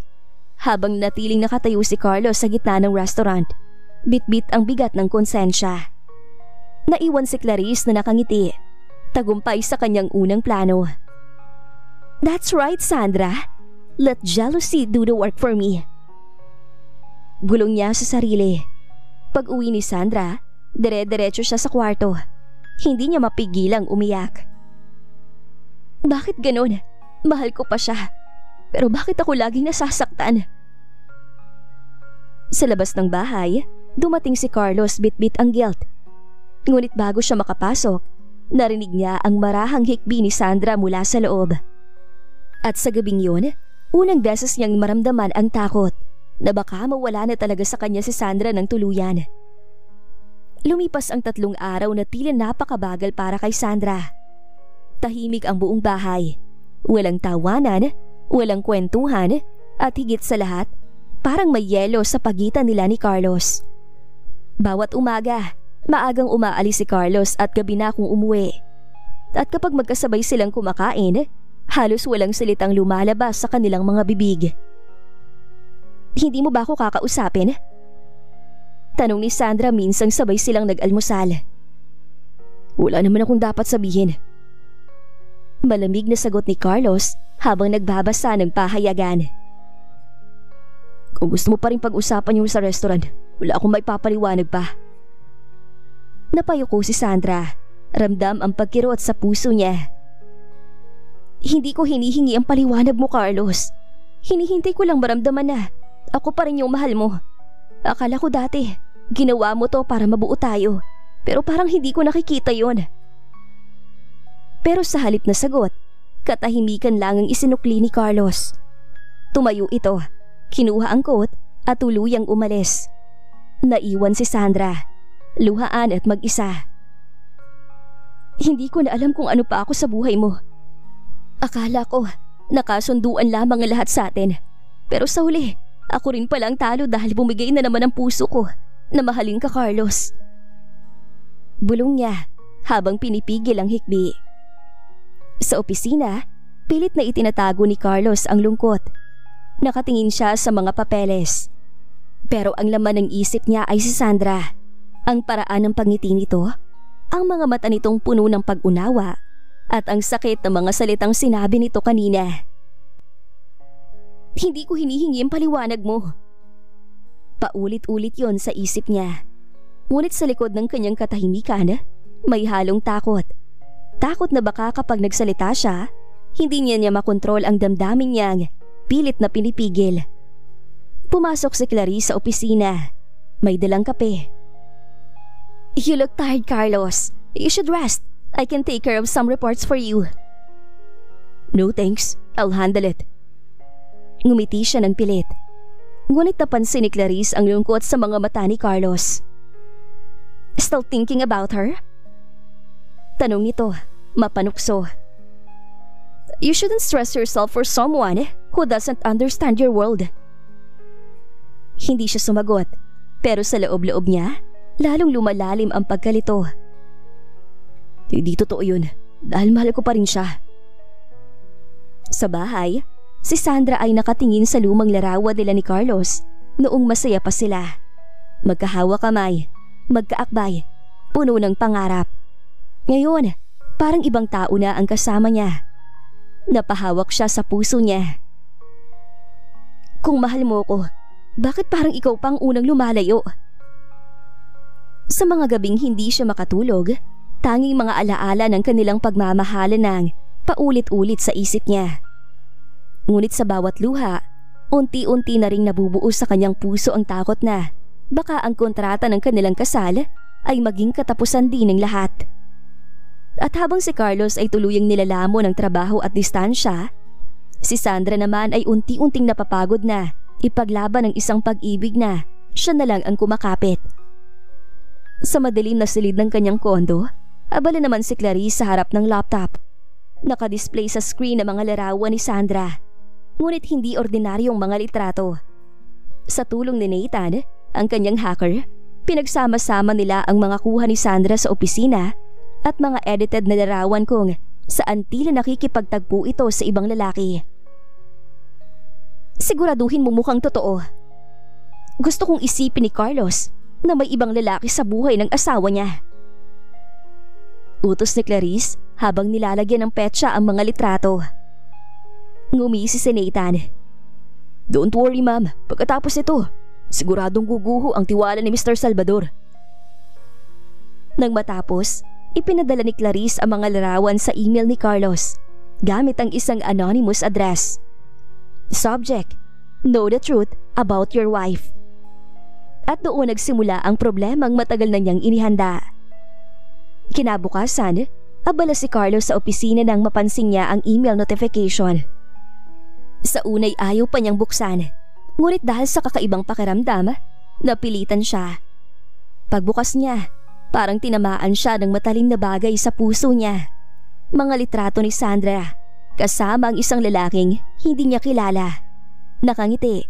Habang natiling nakatayo si Carlos sa gitna ng restaurant, bit-bit ang bigat ng konsensya. Naiwan si Clarice na nakangiti, tagumpay sa kanyang unang plano. That's right, Sandra. Let jealousy do the work for me. Bulong niya sa sarili. Pag-uwi ni Sandra, dire-diretso siya sa kwarto. Hindi niya mapigilang umiyak. Bakit ganun? Mahal ko pa siya. Pero bakit ako laging nasasaktan? Sa labas ng bahay, dumating si Carlos, bit-bit ang guilt. Ngunit bago siya makapasok, narinig niya ang marahang hikbi ni Sandra mula sa loob. At sa gabing yun, unang beses niyang maramdaman ang takot na baka mawala na talaga sa kanya si Sandra ng tuluyan. Lumipas ang 3 araw na tila napakabagal para kay Sandra. Tahimik ang buong bahay. Walang tawanan, walang kwentuhan, at higit sa lahat, parang may yelo sa pagitan nila ni Carlos. Bawat umaga, maagang umaalis si Carlos at gabi na kung umuwi. At kapag magkasabay silang kumakain, halos walang salitang lumalabas sa kanilang mga bibig. Hindi mo ba ako kakausapin? Tanong ni Sandra minsang sabay silang nag-almusal. Wala naman akong dapat sabihin. Malamig na sagot ni Carlos habang nagbabasa ng pahayagan. Kung gusto mo pa rin pag-usapan yung sa restaurant, wala akong may papaliwanag pa. Napayuko si Sandra. Ramdam ang pagkirot sa puso niya. Hindi ko hinihingi ang paliwanag mo, Carlos. Hinihintay ko lang maramdaman na ako pa rin yung mahal mo. Akala ko dati, ginawa mo to para mabuo tayo. Pero parang hindi ko nakikita yon. Pero sa halip na sagot, katahimikan lang ang isinukli ni Carlos. Tumayo ito, kinuha ang coat at tuluyang umalis. Naiwan si Sandra, luhaan at mag-isa. Hindi ko na alam kung ano pa ako sa buhay mo. Akala ko nakasunduan lamang ang lahat sa atin. Pero sa huli, ako rin palang talo dahil bumigay na naman ang puso ko na mahalin ka, Carlos. Bulong niya habang pinipigil ang hikbi. Sa opisina, pilit na itinatago ni Carlos ang lungkot. Nakatingin siya sa mga papeles. Pero ang laman ng isip niya ay si Sandra. Ang paraan ng pagngiti nito, ang mga mata nitong puno ng pag-unawa at ang sakit ng mga salitang sinabi nito kanina. Hindi ko hinihingi ang paliwanag mo. Paulit-ulit yon sa isip niya. Ngunit sa likod ng kanyang katahimikan, may halong takot. Takot na baka kapag nagsalita siya, hindi niya makontrol ang damdamin niyang pilit na pinipigil. Pumasok si Clarice sa opisina. May dalang kape. You look tired, Carlos. You should rest. I can take care of some reports for you. No thanks. I'll handle it. Ngumiti siya ng pilit. Ngunit napansin ni Clarice ang lungkot sa mga mata ni Carlos. Still thinking about her? Tanong nito, mapanukso. You shouldn't stress yourself for someone who doesn't understand your world. Hindi siya sumagot, pero sa loob-loob niya, lalong lumalalim ang pagkalito. Hindi totoo yun, dahil mahal ko pa rin siya. Sa bahay, si Sandra ay nakatingin sa lumang larawan nila ni Carlos noong masaya pa sila. Magkahawa kamay, magkaakbay, puno ng pangarap. Ngayon, parang ibang tao na ang kasama niya. Napahawak siya sa puso niya. Kung mahal mo ko, bakit parang ikaw pang unang lumalayo? Sa mga gabing hindi siya makatulog, tanging mga alaala ng kanilang pagmamahalan ng paulit-ulit sa isip niya. Ngunit sa bawat luha, unti-unti na ring nabubuo sa kanyang puso ang takot na baka ang kontrata ng kanilang kasal ay maging katapusan din ng lahat. At habang si Carlos ay tuluyang nilalamon ng trabaho at distansya, si Sandra naman ay unti-unting napapagod na ipaglaban ng isang pag-ibig na siya na lang ang kumakapit. Sa madilim na silid ng kanyang kondo, abala naman si Clarice sa harap ng laptop. Nakadisplay sa screen ang mga larawan ni Sandra, ngunit hindi ordinaryong mga litrato. Sa tulong ni Nathan, ang kanyang hacker, pinagsama-sama nila ang mga kuha ni Sandra sa opisina at mga edited na larawan kung saan tila nakikipagtagpo ito sa ibang lalaki. Siguraduhin mo mukhang totoo. Gusto kong isipin ni Carlos na may ibang lalaki sa buhay ng asawa niya. Utos ni Clarice habang nilalagyan ng petsa ang mga litrato. Ngumisi si Nathan. Don't worry, ma'am. Pagkatapos ito, siguradong guguho ang tiwala ni Mr. Salvador. Nang matapos, ipinadala ni Clarice ang mga larawan sa email ni Carlos gamit ang isang anonymous address. Subject: Know the truth about your wife. At doon nagsimula ang problemang matagal na niyang inihanda. Kinabukasan, abala si Carlos sa opisina nang mapansin niya ang email notification. Sa unay ayaw pa niyang buksan, ngunit dahil sa kakaibang pakiramdam, napilitan siya. Pagbukas niya, parang tinamaan siya ng matalim na bagay sa puso niya. Mga litrato ni Sandra, kasama ang isang lalaking hindi niya kilala. Nakangiti,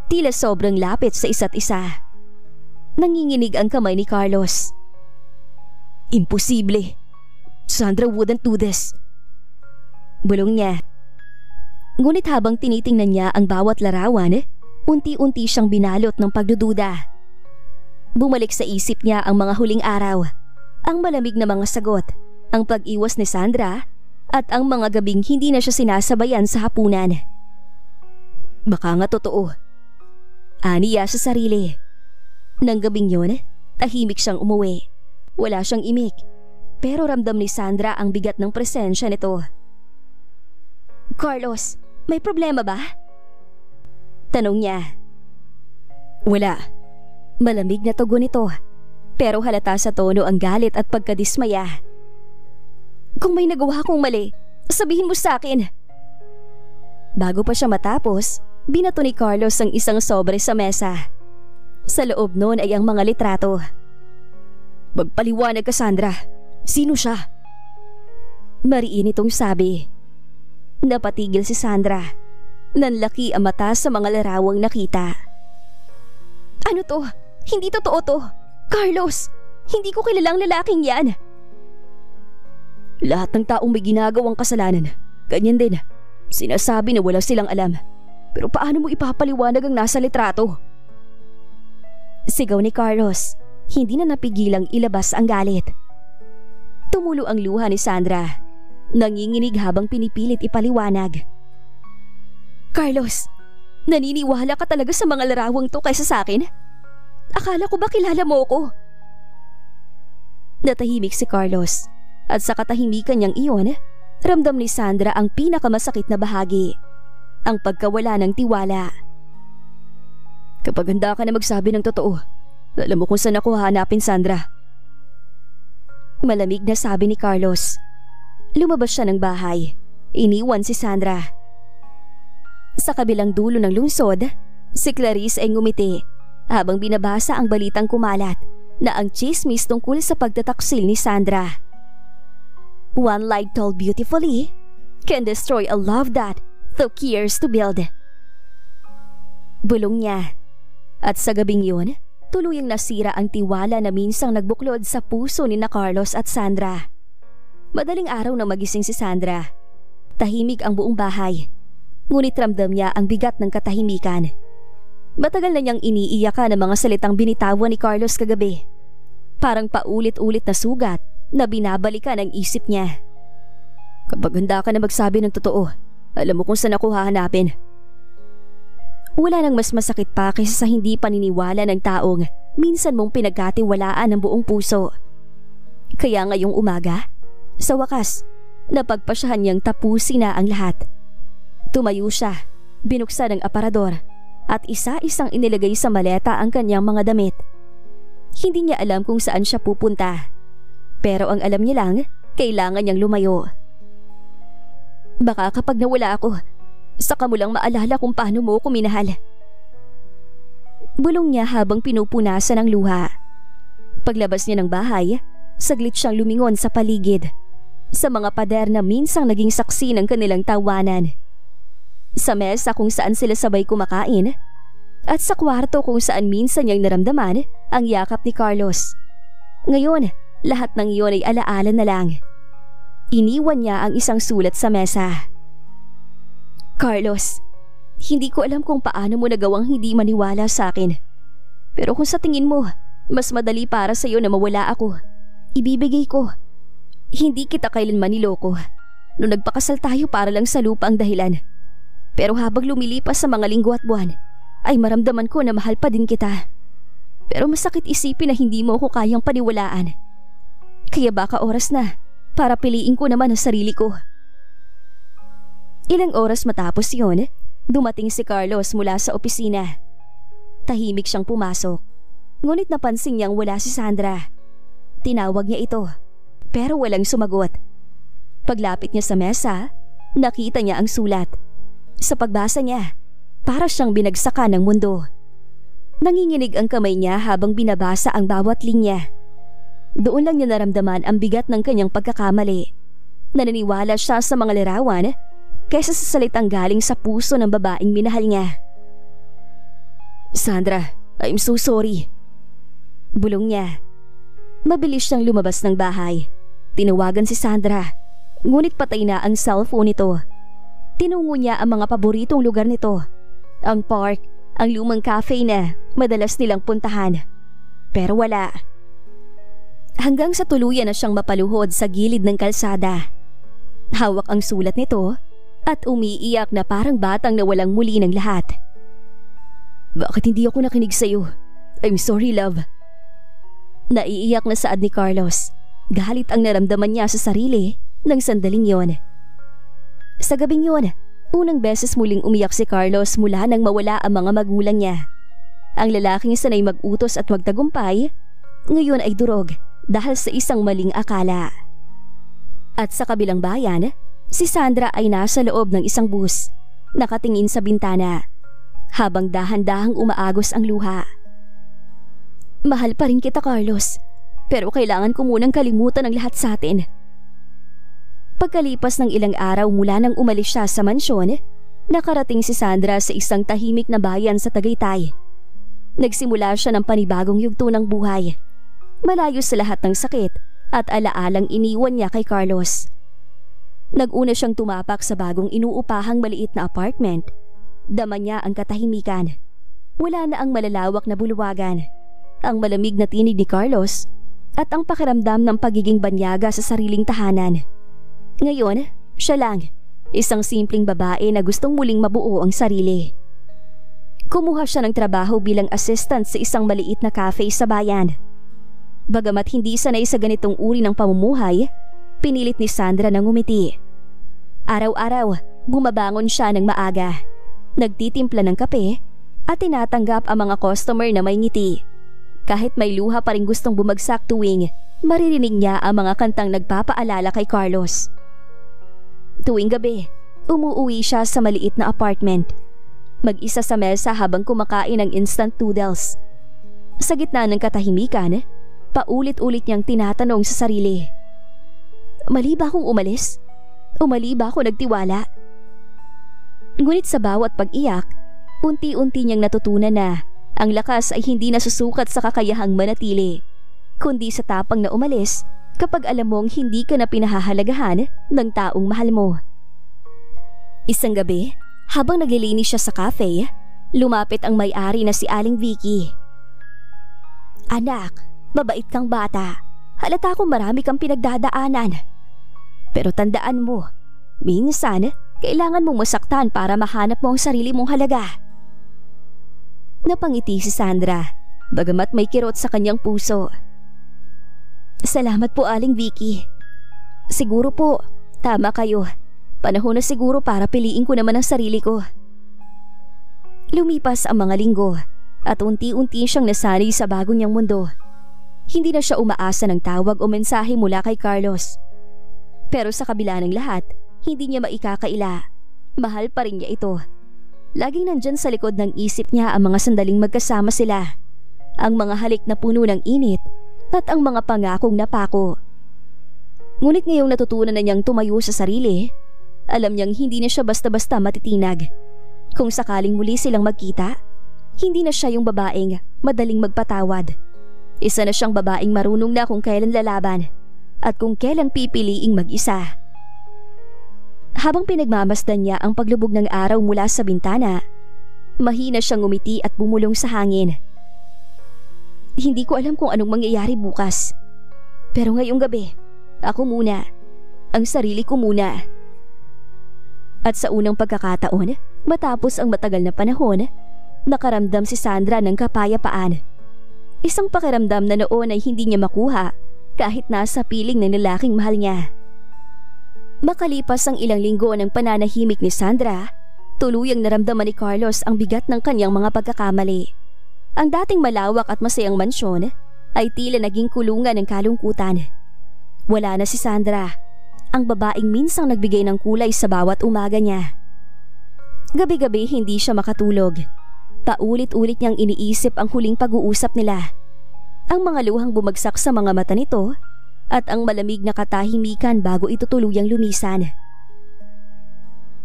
tila sobrang lapit sa isa't isa. Nanginginig ang kamay ni Carlos. Imposible. Sandra wouldn't do this. Bulong niya. Ngunit habang tinitingnan niya ang bawat larawan, unti-unti siyang binalot ng pagdududa. Bumalik sa isip niya ang mga huling araw, ang malamig na mga sagot, ang pag-iwas ni Sandra, at ang mga gabing hindi na siya sinasabayan sa hapunan. Baka nga totoo. Aniya sa sarili. Nang gabing yun, tahimik siyang umuwi. Wala siyang imik, pero ramdam ni Sandra ang bigat ng presensya nito. Carlos, may problema ba? Tanong niya. Wala. Malamig na tugon nito, pero halata sa tono ang galit at pagkadismaya. Kung may nagawa kong mali, sabihin mo sa akin. Bago pa siya matapos, binato ni Carlos ang isang sobre sa mesa. Sa loob noon ay ang mga litrato. Magpaliwanag ka, Sandra. Sino siya? Mariin itong sabi. Napatigil si Sandra. Nanlaki ang mata sa mga larawang nakita. Ano to? Hindi totoo to. Carlos, hindi ko kilalang lalaking yan. Lahat ng taong may ginagawang kasalanan, ganyan din. Sinasabi na wala silang alam. Pero paano mo ipapaliwanag ang nasa litrato? Sigaw ni Carlos, hindi na napigilang ilabas ang galit. Tumulo ang luha ni Sandra. Nanginginig habang pinipilit ipaliwanag. Carlos, naniniwala ka talaga sa mga larawang to kaysa sa akin? Akala ko ba kilala mo ko? Natahimik si Carlos at sa katahimikan niyang iyon, ramdam ni Sandra ang pinakamasakit na bahagi, ang pagkawala ng tiwala. Kapag handa ka na magsabi ng totoo, alam mo kung saan ako hahanapin, Sandra. Malamig na sabi ni Carlos. Lumabas siya ng bahay. Iniwan si Sandra. Sa kabilang dulo ng lungsod, si Clarice ay ngumiti habang binabasa ang balitang kumalat na ang chismis tungkol sa pagtataksil ni Sandra. One lie told beautifully can destroy a love that took years to build. Bulong niya. At sa gabing yun, tuluyang nasira ang tiwala na minsang nagbuklod sa puso ni na Carlos at Sandra. Madaling araw na magising si Sandra. Tahimik ang buong bahay. Ngunit ramdam niya ang bigat ng katahimikan. Matagal na niyang iniiyakan ang mga salitang binitawan ni Carlos kagabi. Parang paulit-ulit na sugat na binabalikan ang isip niya. Kapag handa ka na magsabi ng totoo, alam mo kung saan ako hahanapin. Wala nang mas masakit pa kaysa sa hindi paniniwala ng taong minsan mong pinagkatiwalaan ng buong puso. Kaya ngayong umaga, sa wakas, napagpasyahan niyang tapusin na ang lahat. Tumayo siya, binuksan ang aparador at isa-isang inilagay sa maleta ang kanyang mga damit. Hindi niya alam kung saan siya pupunta. Pero ang alam niya lang, kailangan niyang lumayo. Baka kapag nawala ako, saka mo lang maalala kung paano mo ako minahal. Bulong niya habang pinupunasan ang luha. Paglabas niya ng bahay, saglit siyang lumingon sa paligid. Sa mga pader na minsang naging saksi ng kanilang tawanan. Sa mesa kung saan sila sabay kumakain. At sa kwarto kung saan minsan niyang naramdaman ang yakap ni Carlos. Ngayon, lahat ng iyon ay alaala na lang. Iniwan niya ang isang sulat sa mesa. Carlos, hindi ko alam kung paano mo nagawang hindi maniwala sa akin. Pero kung sa tingin mo, mas madali para sa iyo na mawala ako, ibibigay ko. Hindi kita kailanman niloko. Noong nagpakasal tayo para lang sa lupa ang dahilan. Pero habang lumilipas sa mga linggo at buwan, ay maramdaman ko na mahal pa din kita. Pero masakit isipin na hindi mo ako kayang paniwalaan. Kaya baka oras na para piliin ko naman ang sarili ko. Ilang oras matapos yun, dumating si Carlos mula sa opisina. Tahimik siyang pumasok. Ngunit napansin niyang wala si Sandra. Tinawag niya ito, pero walang sumagot. Paglapit niya sa mesa, nakita niya ang sulat. Sa pagbasa niya, para siyang binagsakan ng mundo. Nanginginig ang kamay niya habang binabasa ang bawat linya. Doon lang niya naramdaman ang bigat ng kanyang pagkakamali. Naniniwala siya sa mga larawan kaysa sa salitang galing sa puso ng babaeng minahal niya. Sandra, I'm so sorry. Bulong niya. Mabilis siyang lumabas ng bahay. Tinawagan si Sandra, ngunit patay na ang cellphone nito. Tinungo niya ang mga paboritong lugar nito. Ang park, ang lumang cafe na madalas nilang puntahan. Pero wala. Hanggang sa tuluyan na siyang mapaluhod sa gilid ng kalsada. Hawak ang sulat nito at umiiyak na parang batang nawalang muli ng lahat. Bakit hindi ako nakinig sa'yo? I'm sorry, love. Naiiyak na saad ni Carlos. Galit ang naramdaman niya sa sarili ng sandaling yon. Sa gabing yon, unang beses muling umiyak si Carlos mula nang mawala ang mga magulang niya. Ang lalaking sanay mag-utos at magtagumpay, ngayon ay durog dahil sa isang maling akala. At sa kabilang bayan, si Sandra ay nasa loob ng isang bus, nakatingin sa bintana, habang dahan-dahang umaagos ang luha. Mahal pa rin kita, Carlos, pero kailangan ko munang kalimutan ang lahat sa atin. Pagkalipas ng ilang araw mula nang umalis siya sa mansyon, nakarating si Sandra sa isang tahimik na bayan sa Tagaytay. Nagsimula siya ng panibagong yugto ng buhay. Malayo sa lahat ng sakit at alaalang iniwan niya kay Carlos. Nag-una siyang tumapak sa bagong inuupahang maliit na apartment. Dama niya ang katahimikan. Wala na ang malalawak na bulwagan, ang malamig na tinig ni Carlos, at ang pakiramdam ng pagiging banyaga sa sariling tahanan. Ngayon, siya lang, isang simpleng babae na gustong muling mabuo ang sarili. Kumuha siya ng trabaho bilang assistant sa isang maliit na cafe sa bayan. Bagamat hindi sanay sa ganitong uri ng pamumuhay, pinilit ni Sandra na ngumiti. Araw-araw, bumabangon siya ng maaga. Nagtitimpla ng kape at tinatanggap ang mga customer na may ngiti. Kahit may luha pa rin gustong bumagsak tuwing maririnig niya ang mga kantang nagpapaalala kay Carlos. Tuwing gabi, umuuwi siya sa maliit na apartment. Mag-isa sa mesa habang kumakain ng instant noodles. Sa gitna ng katahimikan, paulit-ulit niyang tinatanong sa sarili. Mali ba akong umalis? O mali ba ako nagtiwala? Ngunit sa bawat pag-iyak, unti-unti niyang natutunan na ang lakas ay hindi nasusukat sa kakayahang manatili, kundi sa tapang na umalis kapag alam mong hindi ka na pinahahalagahan ng taong mahal mo. Isang gabi, habang naglilinis siya sa cafe, lumapit ang may-ari na si Aling Vicky. Anak, mabait kang bata. Halata kong marami kang pinagdadaanan. Pero tandaan mo, minsan kailangan mong masaktan para mahanap mo ang sarili mong halaga. Napangiti si Sandra, bagamat may kirot sa kanyang puso. Salamat po, Aling Vicky. Siguro po, tama kayo. Panahon na siguro para piliin ko naman ang sarili ko. Lumipas ang mga linggo at unti-unti siyang nasanay sa bago niyang mundo. Hindi na siya umaasa ng tawag o mensahe mula kay Carlos. Pero sa kabila ng lahat, hindi niya maikakaila. Mahal pa rin niya ito. Laging nandyan sa likod ng isip niya ang mga sandaling magkasama sila. Ang mga halik na puno ng init at ang mga pangakong napako. Ngunit ngayong natutunan na niyang tumayo sa sarili, alam niyang hindi na siya basta-basta matitinag. Kung sakaling muli silang magkita, hindi na siya yung babaeng madaling magpatawad. Isa na siyang babaeng marunong na kung kailan lalaban at kung kailan pipiliing mag-isa. Habang pinagmamasdan niya ang paglubog ng araw mula sa bintana, mahina siyang ngumiti at bumulong sa hangin. Hindi ko alam kung anong mangyayari bukas. Pero ngayong gabi, ako muna. Ang sarili ko muna. At sa unang pagkakataon, matapos ang matagal na panahon, nakaramdam si Sandra ng kapayapaan. Isang pakiramdam na noon ay hindi niya makuha kahit nasa piling ng lalaking mahal niya. Makalipas ang ilang linggo ng pananahimik ni Sandra, tuluyang naramdaman ni Carlos ang bigat ng kanyang mga pagkakamali. Ang dating malawak at masayang mansyon ay tila naging kulungan ng kalungkutan. Wala na si Sandra, ang babaeng minsang nagbigay ng kulay sa bawat umaga niya. Gabi-gabi hindi siya makatulog. Paulit-ulit niyang iniisip ang huling pag-uusap nila. Ang mga luhang bumagsak sa mga mata nito at ang malamig na katahimikan bago ito tuluyang lumisan.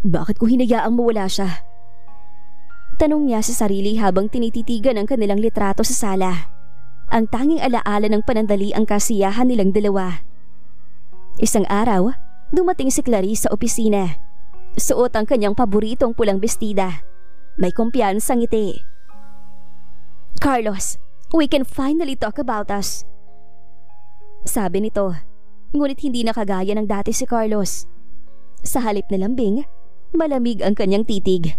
Bakit ko hinayaang mawala siya? Tanong niya sa sarili habang tinititigan ang kanilang litrato sa sala. Ang tanging alaala ng panandali ang kasiyahan nilang dalawa. Isang araw, dumating si Clarice sa opisina. Suot ang kanyang paboritong pulang bestida. May kumpiyansang ngiti. Carlos, we can finally talk about us. Sabi nito, ngunit hindi na kagaya ng dati si Carlos. Sa halip na lambing, malamig ang kanyang titig.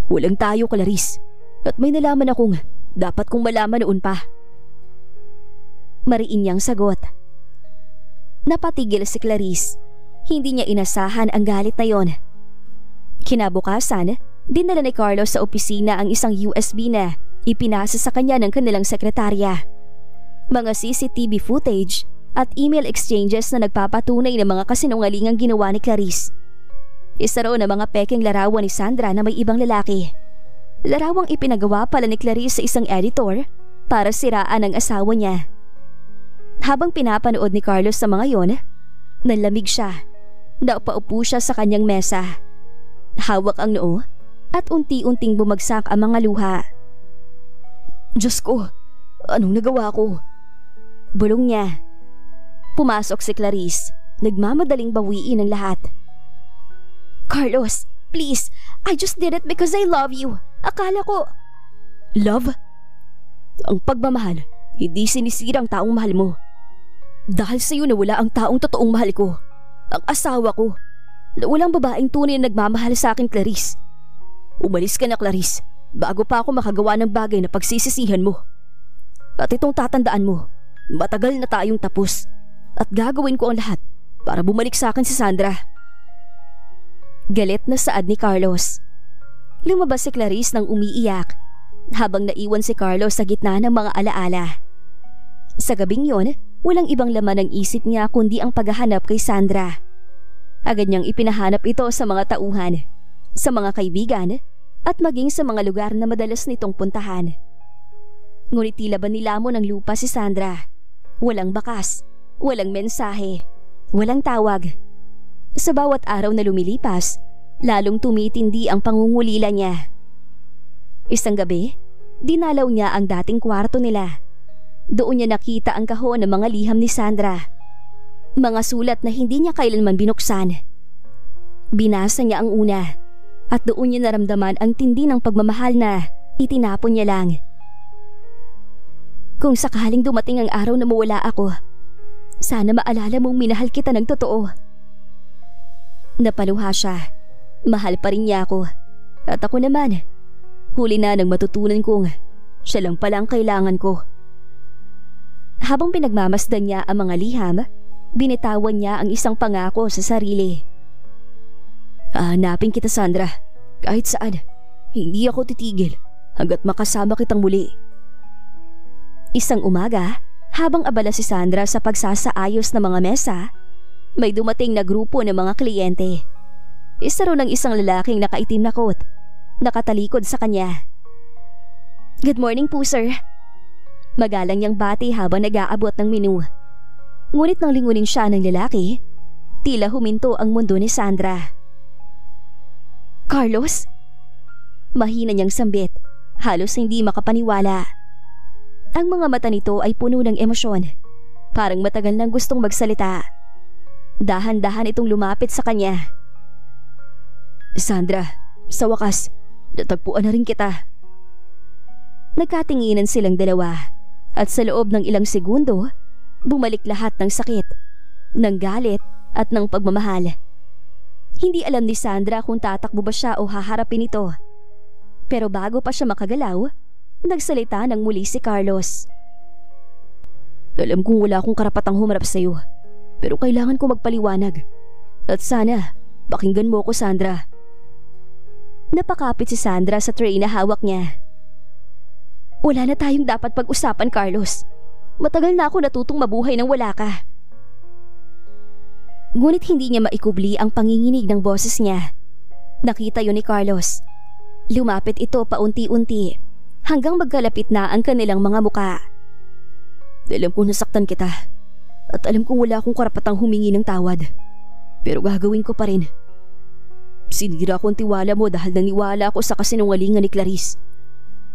Walang tayo, Clarice. At may nalaman akong dapat kong malaman noon pa. Mariin niyang sagot. Napatigil si Clarice. Hindi niya inasahan ang galit na yon. Kinabukasan, dinala ni Carlos sa opisina ang isang USB na ipinasa sa kanya ng kanilang sekretarya. Mga CCTV footage at email exchanges na nagpapatunay ng mga kasinungalingang ginawa ni Clarice. Isa raw na mga pekeng larawan ni Sandra na may ibang lalaki Larawang ipinagawa pala ni Clarice sa isang editor para siraan ang asawa niya. Habang pinapanood ni Carlos sa mga yon, nanlamig siya. Napaupo siya sa kanyang mesa. Hawak ang noo at unti-unting bumagsak ang mga luha. Diyos ko, anong nagawa ko? Bulong niya. Pumasok si Clarice, nagmamadaling bawiin ang lahat. Carlos, please, I just did it because I love you. Akala ko... Love? Ang pagmamahal, hindi sinisira ang taong mahal mo. Dahil sa'yo nawala ang taong totoong mahal ko. Ang asawa ko. Na walang babaeng tunay na nagmamahal sa akin, Clarice. Umalis ka na, Clarice, bago pa ako makagawa ng bagay na pagsisisihan mo. At itong tatandaan mo, matagal na tayong tapos at gagawin ko ang lahat para bumalik sa akin si Sandra. Galit na saad ni Carlos. Lumabas si Clarice nang umiiyak habang naiwan si Carlos sa gitna ng mga alaala. Sa gabing yon, walang ibang laman ang isip niya kundi ang paghahanap kay Sandra. Agad niyang ipinahanap ito sa mga tauhan, sa mga kaibigan, at maging sa mga lugar na madalas nitong puntahan. Ngunit tila ba nilamon ng lupa si Sandra. Walang bakas, walang mensahe, walang tawag. Sa bawat araw na lumilipas, lalong tumitindi ang pangungulila niya. Isang gabi, dinalaw niya ang dating kwarto nila. Doon niya nakita ang kahon ng mga liham ni Sandra. Mga sulat na hindi niya kailanman binuksan. Binasa niya ang una at doon niya naramdaman ang tindi ng pagmamahal na itinapon niya lang. Kung sakaling dumating ang araw na mawala ako, sana maalala mong minahal kita ng totoo. Napaluha siya. Mahal pa rin niya ako. At ako naman, huli na nang matutunan kong siya lang pala ang kailangan ko. Habang pinagmamasdan niya ang mga liham, binitawan niya ang isang pangako sa sarili. Hahanapin kita, Sandra. Kahit saan, hindi ako titigil hanggat makasama kitang muli. Isang umaga, habang abala si Sandra sa pagsasaayos ng mga mesa, may dumating na grupo ng mga kliyente. Isa ro ng isang lalaking nakaitim na coat, nakatalikod sa kanya. Good morning po, sir. Magalang niyang bati habang nag-aabot ng menu. Ngunit nang lingunin siya ng lalaki, tila huminto ang mundo ni Sandra. Carlos? Mahina niyang sambit, halos hindi makapaniwala. Ang mga mata nito ay puno ng emosyon, parang matagal nang gustong magsalita. Dahan-dahan itong lumapit sa kanya. Sandra, sa wakas, natagpuan na rin kita. Nagkatinginan silang dalawa at sa loob ng ilang segundo, bumalik lahat ng sakit, ng galit at ng pagmamahal. Hindi alam ni Sandra kung tatakbo ba siya o haharapin ito. Pero bago pa siya makagalaw, nagsalita ng muli si Carlos. Alam kong wala akong karapatang humarap sa iyo, pero kailangan ko magpaliwanag. At sana, pakinggan mo ko, Sandra. Napakapit si Sandra sa tray na hawak niya. Wala na tayong dapat pag-usapan, Carlos. Matagal na ako natutong mabuhay nang wala ka. Ngunit hindi niya maikubli ang panginginig ng boses niya. Nakita yun ni Carlos. Lumapit ito paunti-unti hanggang magkalapit na ang kanilang mga muka. Alam kong nasaktan kita at alam kong wala akong karapatang humingi ng tawad. Pero gagawin ko pa rin. Sinira ko ang tiwala mo dahil naniwala ako sa kasinungalingan ni Clarice.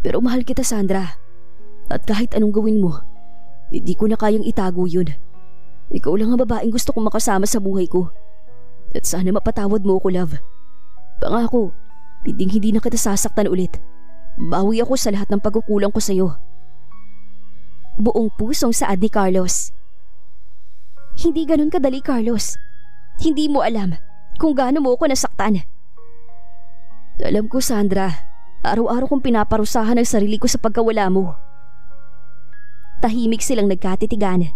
Pero mahal kita, Sandra. At kahit anong gawin mo, hindi ko na kayang itago yun. Ikaw lang ang babaeng gusto kong makasama sa buhay ko. At sana mapatawad mo ko, love. Pangako, hindi na kita sasaktan ulit. Bawi ako sa lahat ng pagkukulang ko sa'yo. Buong pusong saad ni Carlos. Hindi ganun kadali, Carlos. Hindi mo alam kung gaano mo ako nasaktan. Alam ko, Sandra. Araw-araw kong pinaparusahan ang sarili ko sa pagkawala mo. Tahimik silang nagkatitigan.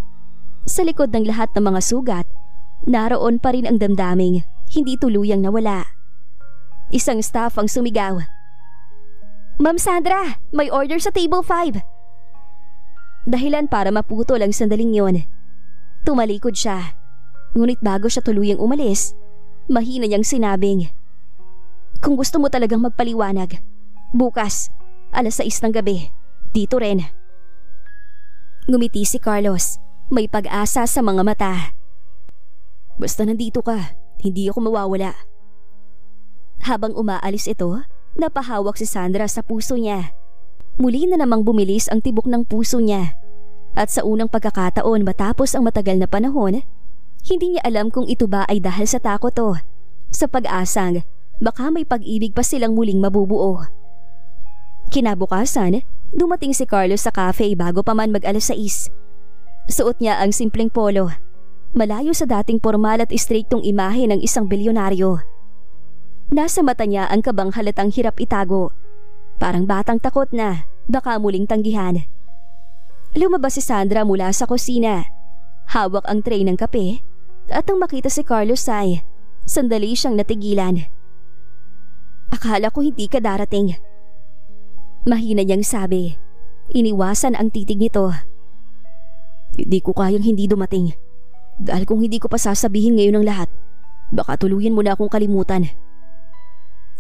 Sa likod ng lahat ng mga sugat, naroon pa rin ang damdaming hindi tuluyang nawala. Isang staff ang sumigaw. Ma'am Sandra, may order sa table 5. Dahilan para maputol ang sandaling yon. Tumalikod siya. Ngunit bago siya tuluyang umalis, mahina niyang sinabing, kung gusto mo talagang magpaliwanag, Bukas, 6:00 ng gabi. Dito rin. Ngumiti si Carlos. May pag-asa sa mga mata. Basta nandito ka, hindi ako mawawala. Habang umaalis ito, napahawak si Sandra sa puso niya. Muli na namang bumilis ang tibok ng puso niya. At sa unang pagkakataon matapos ang matagal na panahon, hindi niya alam kung ito ba ay dahil sa takot o sa pag-asang baka may pag-ibig pa silang muling mabubuo. Kinabukasan, dumating si Carlos sa cafe bago pa man mag-6:00. Suot niya ang simpleng polo, malayo sa dating formal at istriktong imahe ng isang bilyonaryo. Nasa mata niya ang kabang halatang hirap itago, parang batang takot na baka muling tanggihan. Lumabas si Sandra mula sa kusina, hawak ang tray ng kape, at nang makita si Carlos ay sandali siyang natigilan. Akala ko hindi ka darating. Mahina niyang sabi, iniwasan ang titig nito. Hindi ko kayang hindi dumating. Dahil kung hindi ko pa sasabihin ngayon ang lahat, baka tuluyan mo na akong kalimutan.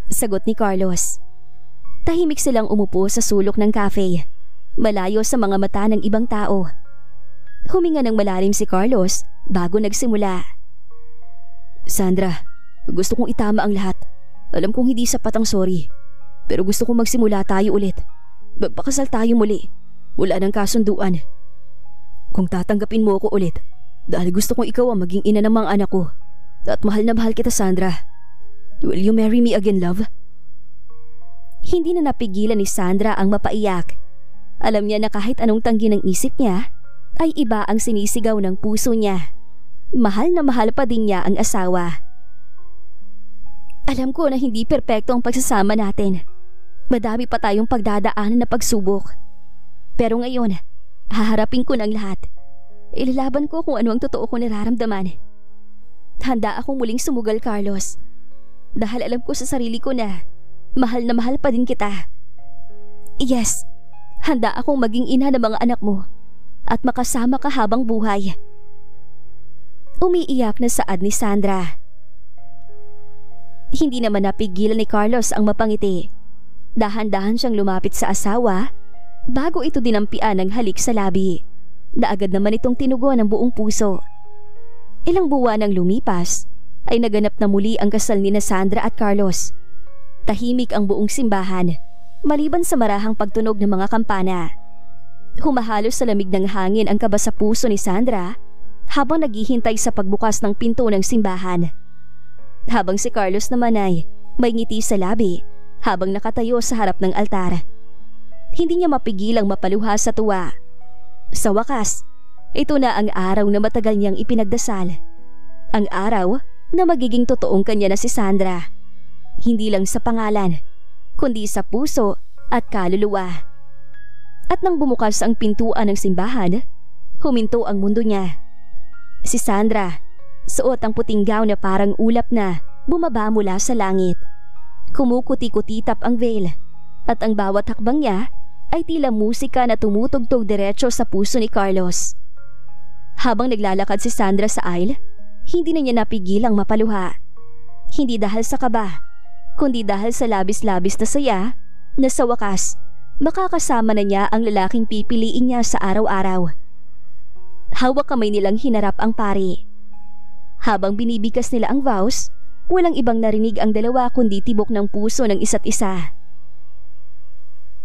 Sagot ni Carlos. Tahimik silang umupo sa sulok ng cafe, malayo sa mga mata ng ibang tao. Huminga ng malalim si Carlos bago nagsimula. Sandra, gusto kong itama ang lahat. Alam kong hindi sapat ang sorry, pero gusto kong magsimula tayo ulit. Magpakasal tayo muli. Wala nang kasunduan. Kung tatanggapin mo ako ulit, dahil gusto kong ikaw ang maging ina ng mga anak ko, at mahal na mahal kita, Sandra. Will you marry me again, love? Hindi na napigilan ni Sandra ang mapaiyak. Alam niya na kahit anong tanggi ng isip niya, ay iba ang sinisigaw ng puso niya. Mahal na mahal pa din niya ang asawa. Alam ko na hindi perpekto ang pagsasama natin. Madami pa tayong pagdadaanan na pagsubok. Pero ngayon, haharapin ko ng lahat. Ilalaban ko kung ano ang totoo kong nararamdaman. Handa akong muling sumugal, Carlos. Dahil alam ko sa sarili ko na mahal pa din kita. Yes, handa akong maging ina ng mga anak mo at makasama ka habang buhay. Umiiyak na saad ni Sandra. Hindi naman napigilan ni Carlos ang mapangiti. Dahan-dahan siyang lumapit sa asawa bago ito dinampian ng halik sa labi, na agad naman itong tinugon ng buong puso. Ilang buwan nang lumipas, ay naganap na muli ang kasal ni Sandra at Carlos. Tahimik ang buong simbahan, maliban sa marahang pagtunog ng mga kampana. Humahalo sa lamig ng hangin ang kaba sa puso ni Sandra habang naghihintay sa pagbukas ng pinto ng simbahan. Habang si Carlos naman ay may ngiti sa labi habang nakatayo sa harap ng altar. Hindi niya mapigilang mapaluha sa tuwa. Sa wakas, ito na ang araw na matagal niyang ipinagdasal. Ang araw na magiging totoong kanya na si Sandra. Hindi lang sa pangalan, kundi sa puso at kaluluwa. At nang bumukas ang pintuan ng simbahan, huminto ang mundo niya. Si Sandra, suot ang puting gown na parang ulap na bumaba mula sa langit. Kumukuti-kutitap ang veil at ang bawat hakbang niya ay tila musika na tumutugtog diretso sa puso ni Carlos. Habang naglalakad si Sandra sa aisle, hindi na niya napigilang mapaluha. Hindi dahil sa kaba, kundi dahil sa labis-labis na saya na sa wakas makakasama na niya ang lalaking pipiliin niya sa araw-araw. Hawak kamay nilang hinarap ang pari. Habang binibigkas nila ang vows, walang ibang narinig ang dalawa kundi tibok ng puso ng isa't isa.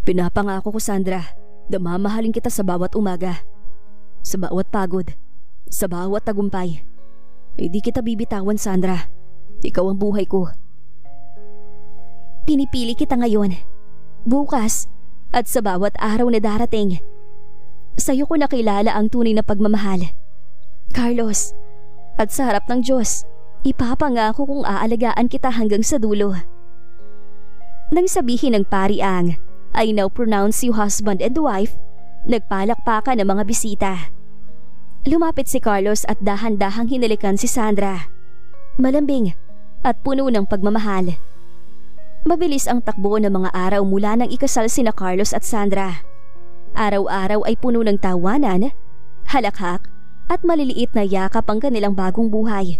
Pinapangako ko, Sandra, na mamahalin kita sa bawat umaga, sa bawat pagod, sa bawat tagumpay. Hindi kita bibitawan, Sandra. Ikaw ang buhay ko. Pinipili kita ngayon, bukas, at sa bawat araw na darating. Sa'yo ko nakilala ang tunay na pagmamahal, Carlos, at sa harap ng Diyos, ipapangako kong aalagaan kita hanggang sa dulo. Nang sabihin ng pari ang I now pronounce you husband and wife, nagpalakpakan ng mga bisita. Lumapit si Carlos at dahan-dahang hinalikan si Sandra. Malambing at puno ng pagmamahal. Mabilis ang takbo ng mga araw mula nang ikasal sina Carlos at Sandra. Araw-araw ay puno ng tawanan, halakhak at maliliit na yakap ang kanilang bagong buhay.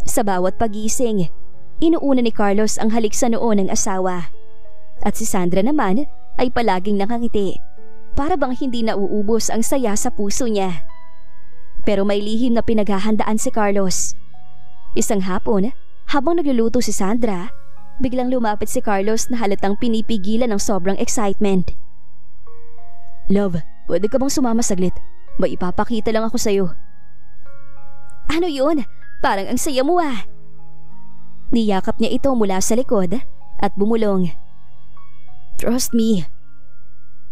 Sa bawat pagising, inuuna ni Carlos ang halik sa noo ng asawa. At si Sandra naman ay palaging nakangiti, para bang hindi nauubos ang saya sa puso niya. Pero may lihim na pinaghahandaan si Carlos. Isang hapon, habang nagluluto si Sandra, biglang lumapit si Carlos na halatang pinipigilan ng sobrang excitement. Love, pwede ka bang sumama saglit? May ipapakita lang ako sa'yo. Ano yun? Parang ang saya mo ah. Niyakap niya ito mula sa likod at bumulong. Trust me.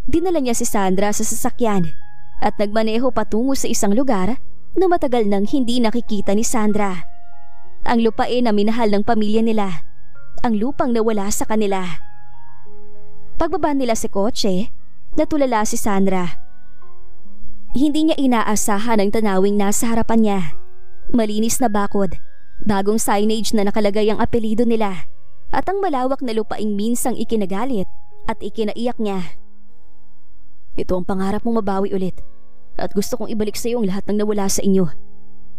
Dinala niya si Sandra sa sasakyan at nagmaneho patungo sa isang lugar na matagal nang hindi nakikita ni Sandra. Ang lupain na minahal ng pamilya nila. Ang lupang nawala sa kanila. Pagbaba nila sa kotse, natulala si Sandra. Hindi niya inaasahan ang tanawing nasa harapan niya. Malinis na bakod, bagong signage na nakalagay ang apelido nila, at ang malawak na lupaing minsang ikinagalit at ikinaiyak niya. Ito ang pangarap mong mabawi ulit, at gusto kong ibalik sa iyo ang lahat ng nawala sa inyo.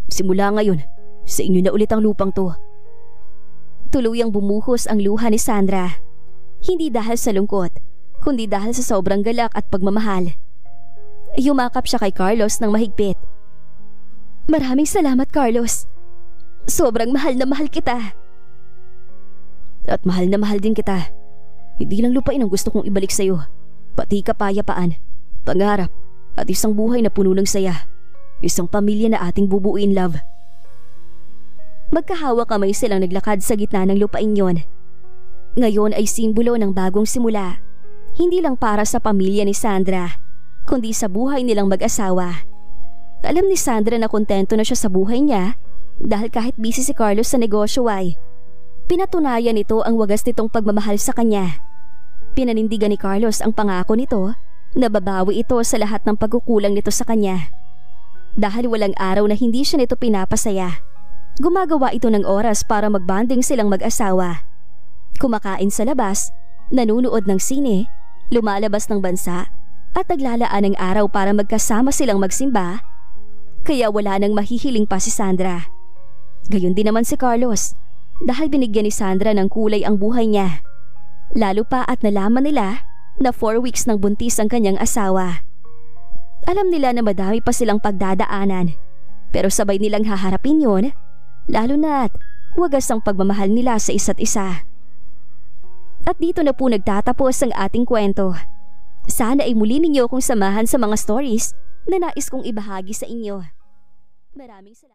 Simula ngayon, sa inyo na ulit ang lupang to. Tuluyang bumuhos ang luha ni Sandra. Hindi dahil sa lungkot, kundi dahil sa sobrang galak at pagmamahal. Yumakap siya kay Carlos ng mahigpit. Maraming salamat, Carlos. Sobrang mahal na mahal kita. At mahal na mahal din kita. Hindi lang lupain ang gusto kong ibalik sa iyo, pati kapayapaan, pangarap, at isang buhay na puno ng saya. Isang pamilya na ating bubuuin, love. Magkahawa kamay silang naglakad sa gitna ng lupain yon. Ngayon ay simbolo ng bagong simula. Hindi lang para sa pamilya ni Sandra, kundi sa buhay nilang mag-asawa. Alam ni Sandra na kontento na siya sa buhay niya dahil kahit busy si Carlos sa negosyo ay pinatunayan nito ang wagas nitong pagmamahal sa kanya. Pinanindigan ni Carlos ang pangako nito na babawi ito sa lahat ng pagkukulang nito sa kanya. Dahil walang araw na hindi siya nito pinapasaya, gumagawa ito ng oras para magbanding silang mag-asawa. Kumakain sa labas, nanunood ng sine, lumalabas ng bansa, at naglalaan ng araw para magkasama silang magsimba. Kaya wala nang mahihiling pa si Sandra. Gayon din naman si Carlos, dahil binigyan ni Sandra ng kulay ang buhay niya. Lalo pa at nalaman nila na 4 weeks nang buntis ang kanyang asawa. Alam nila na madami pa silang pagdadaanan, pero sabay nilang haharapin yon, lalo na't wagas ang pagmamahal nila sa isa't isa. At dito na po nagtatapos ang ating kwento. Sana ay muli ninyo akong samahan sa mga stories na nais kong ibahagi sa inyo. Maraming salamat.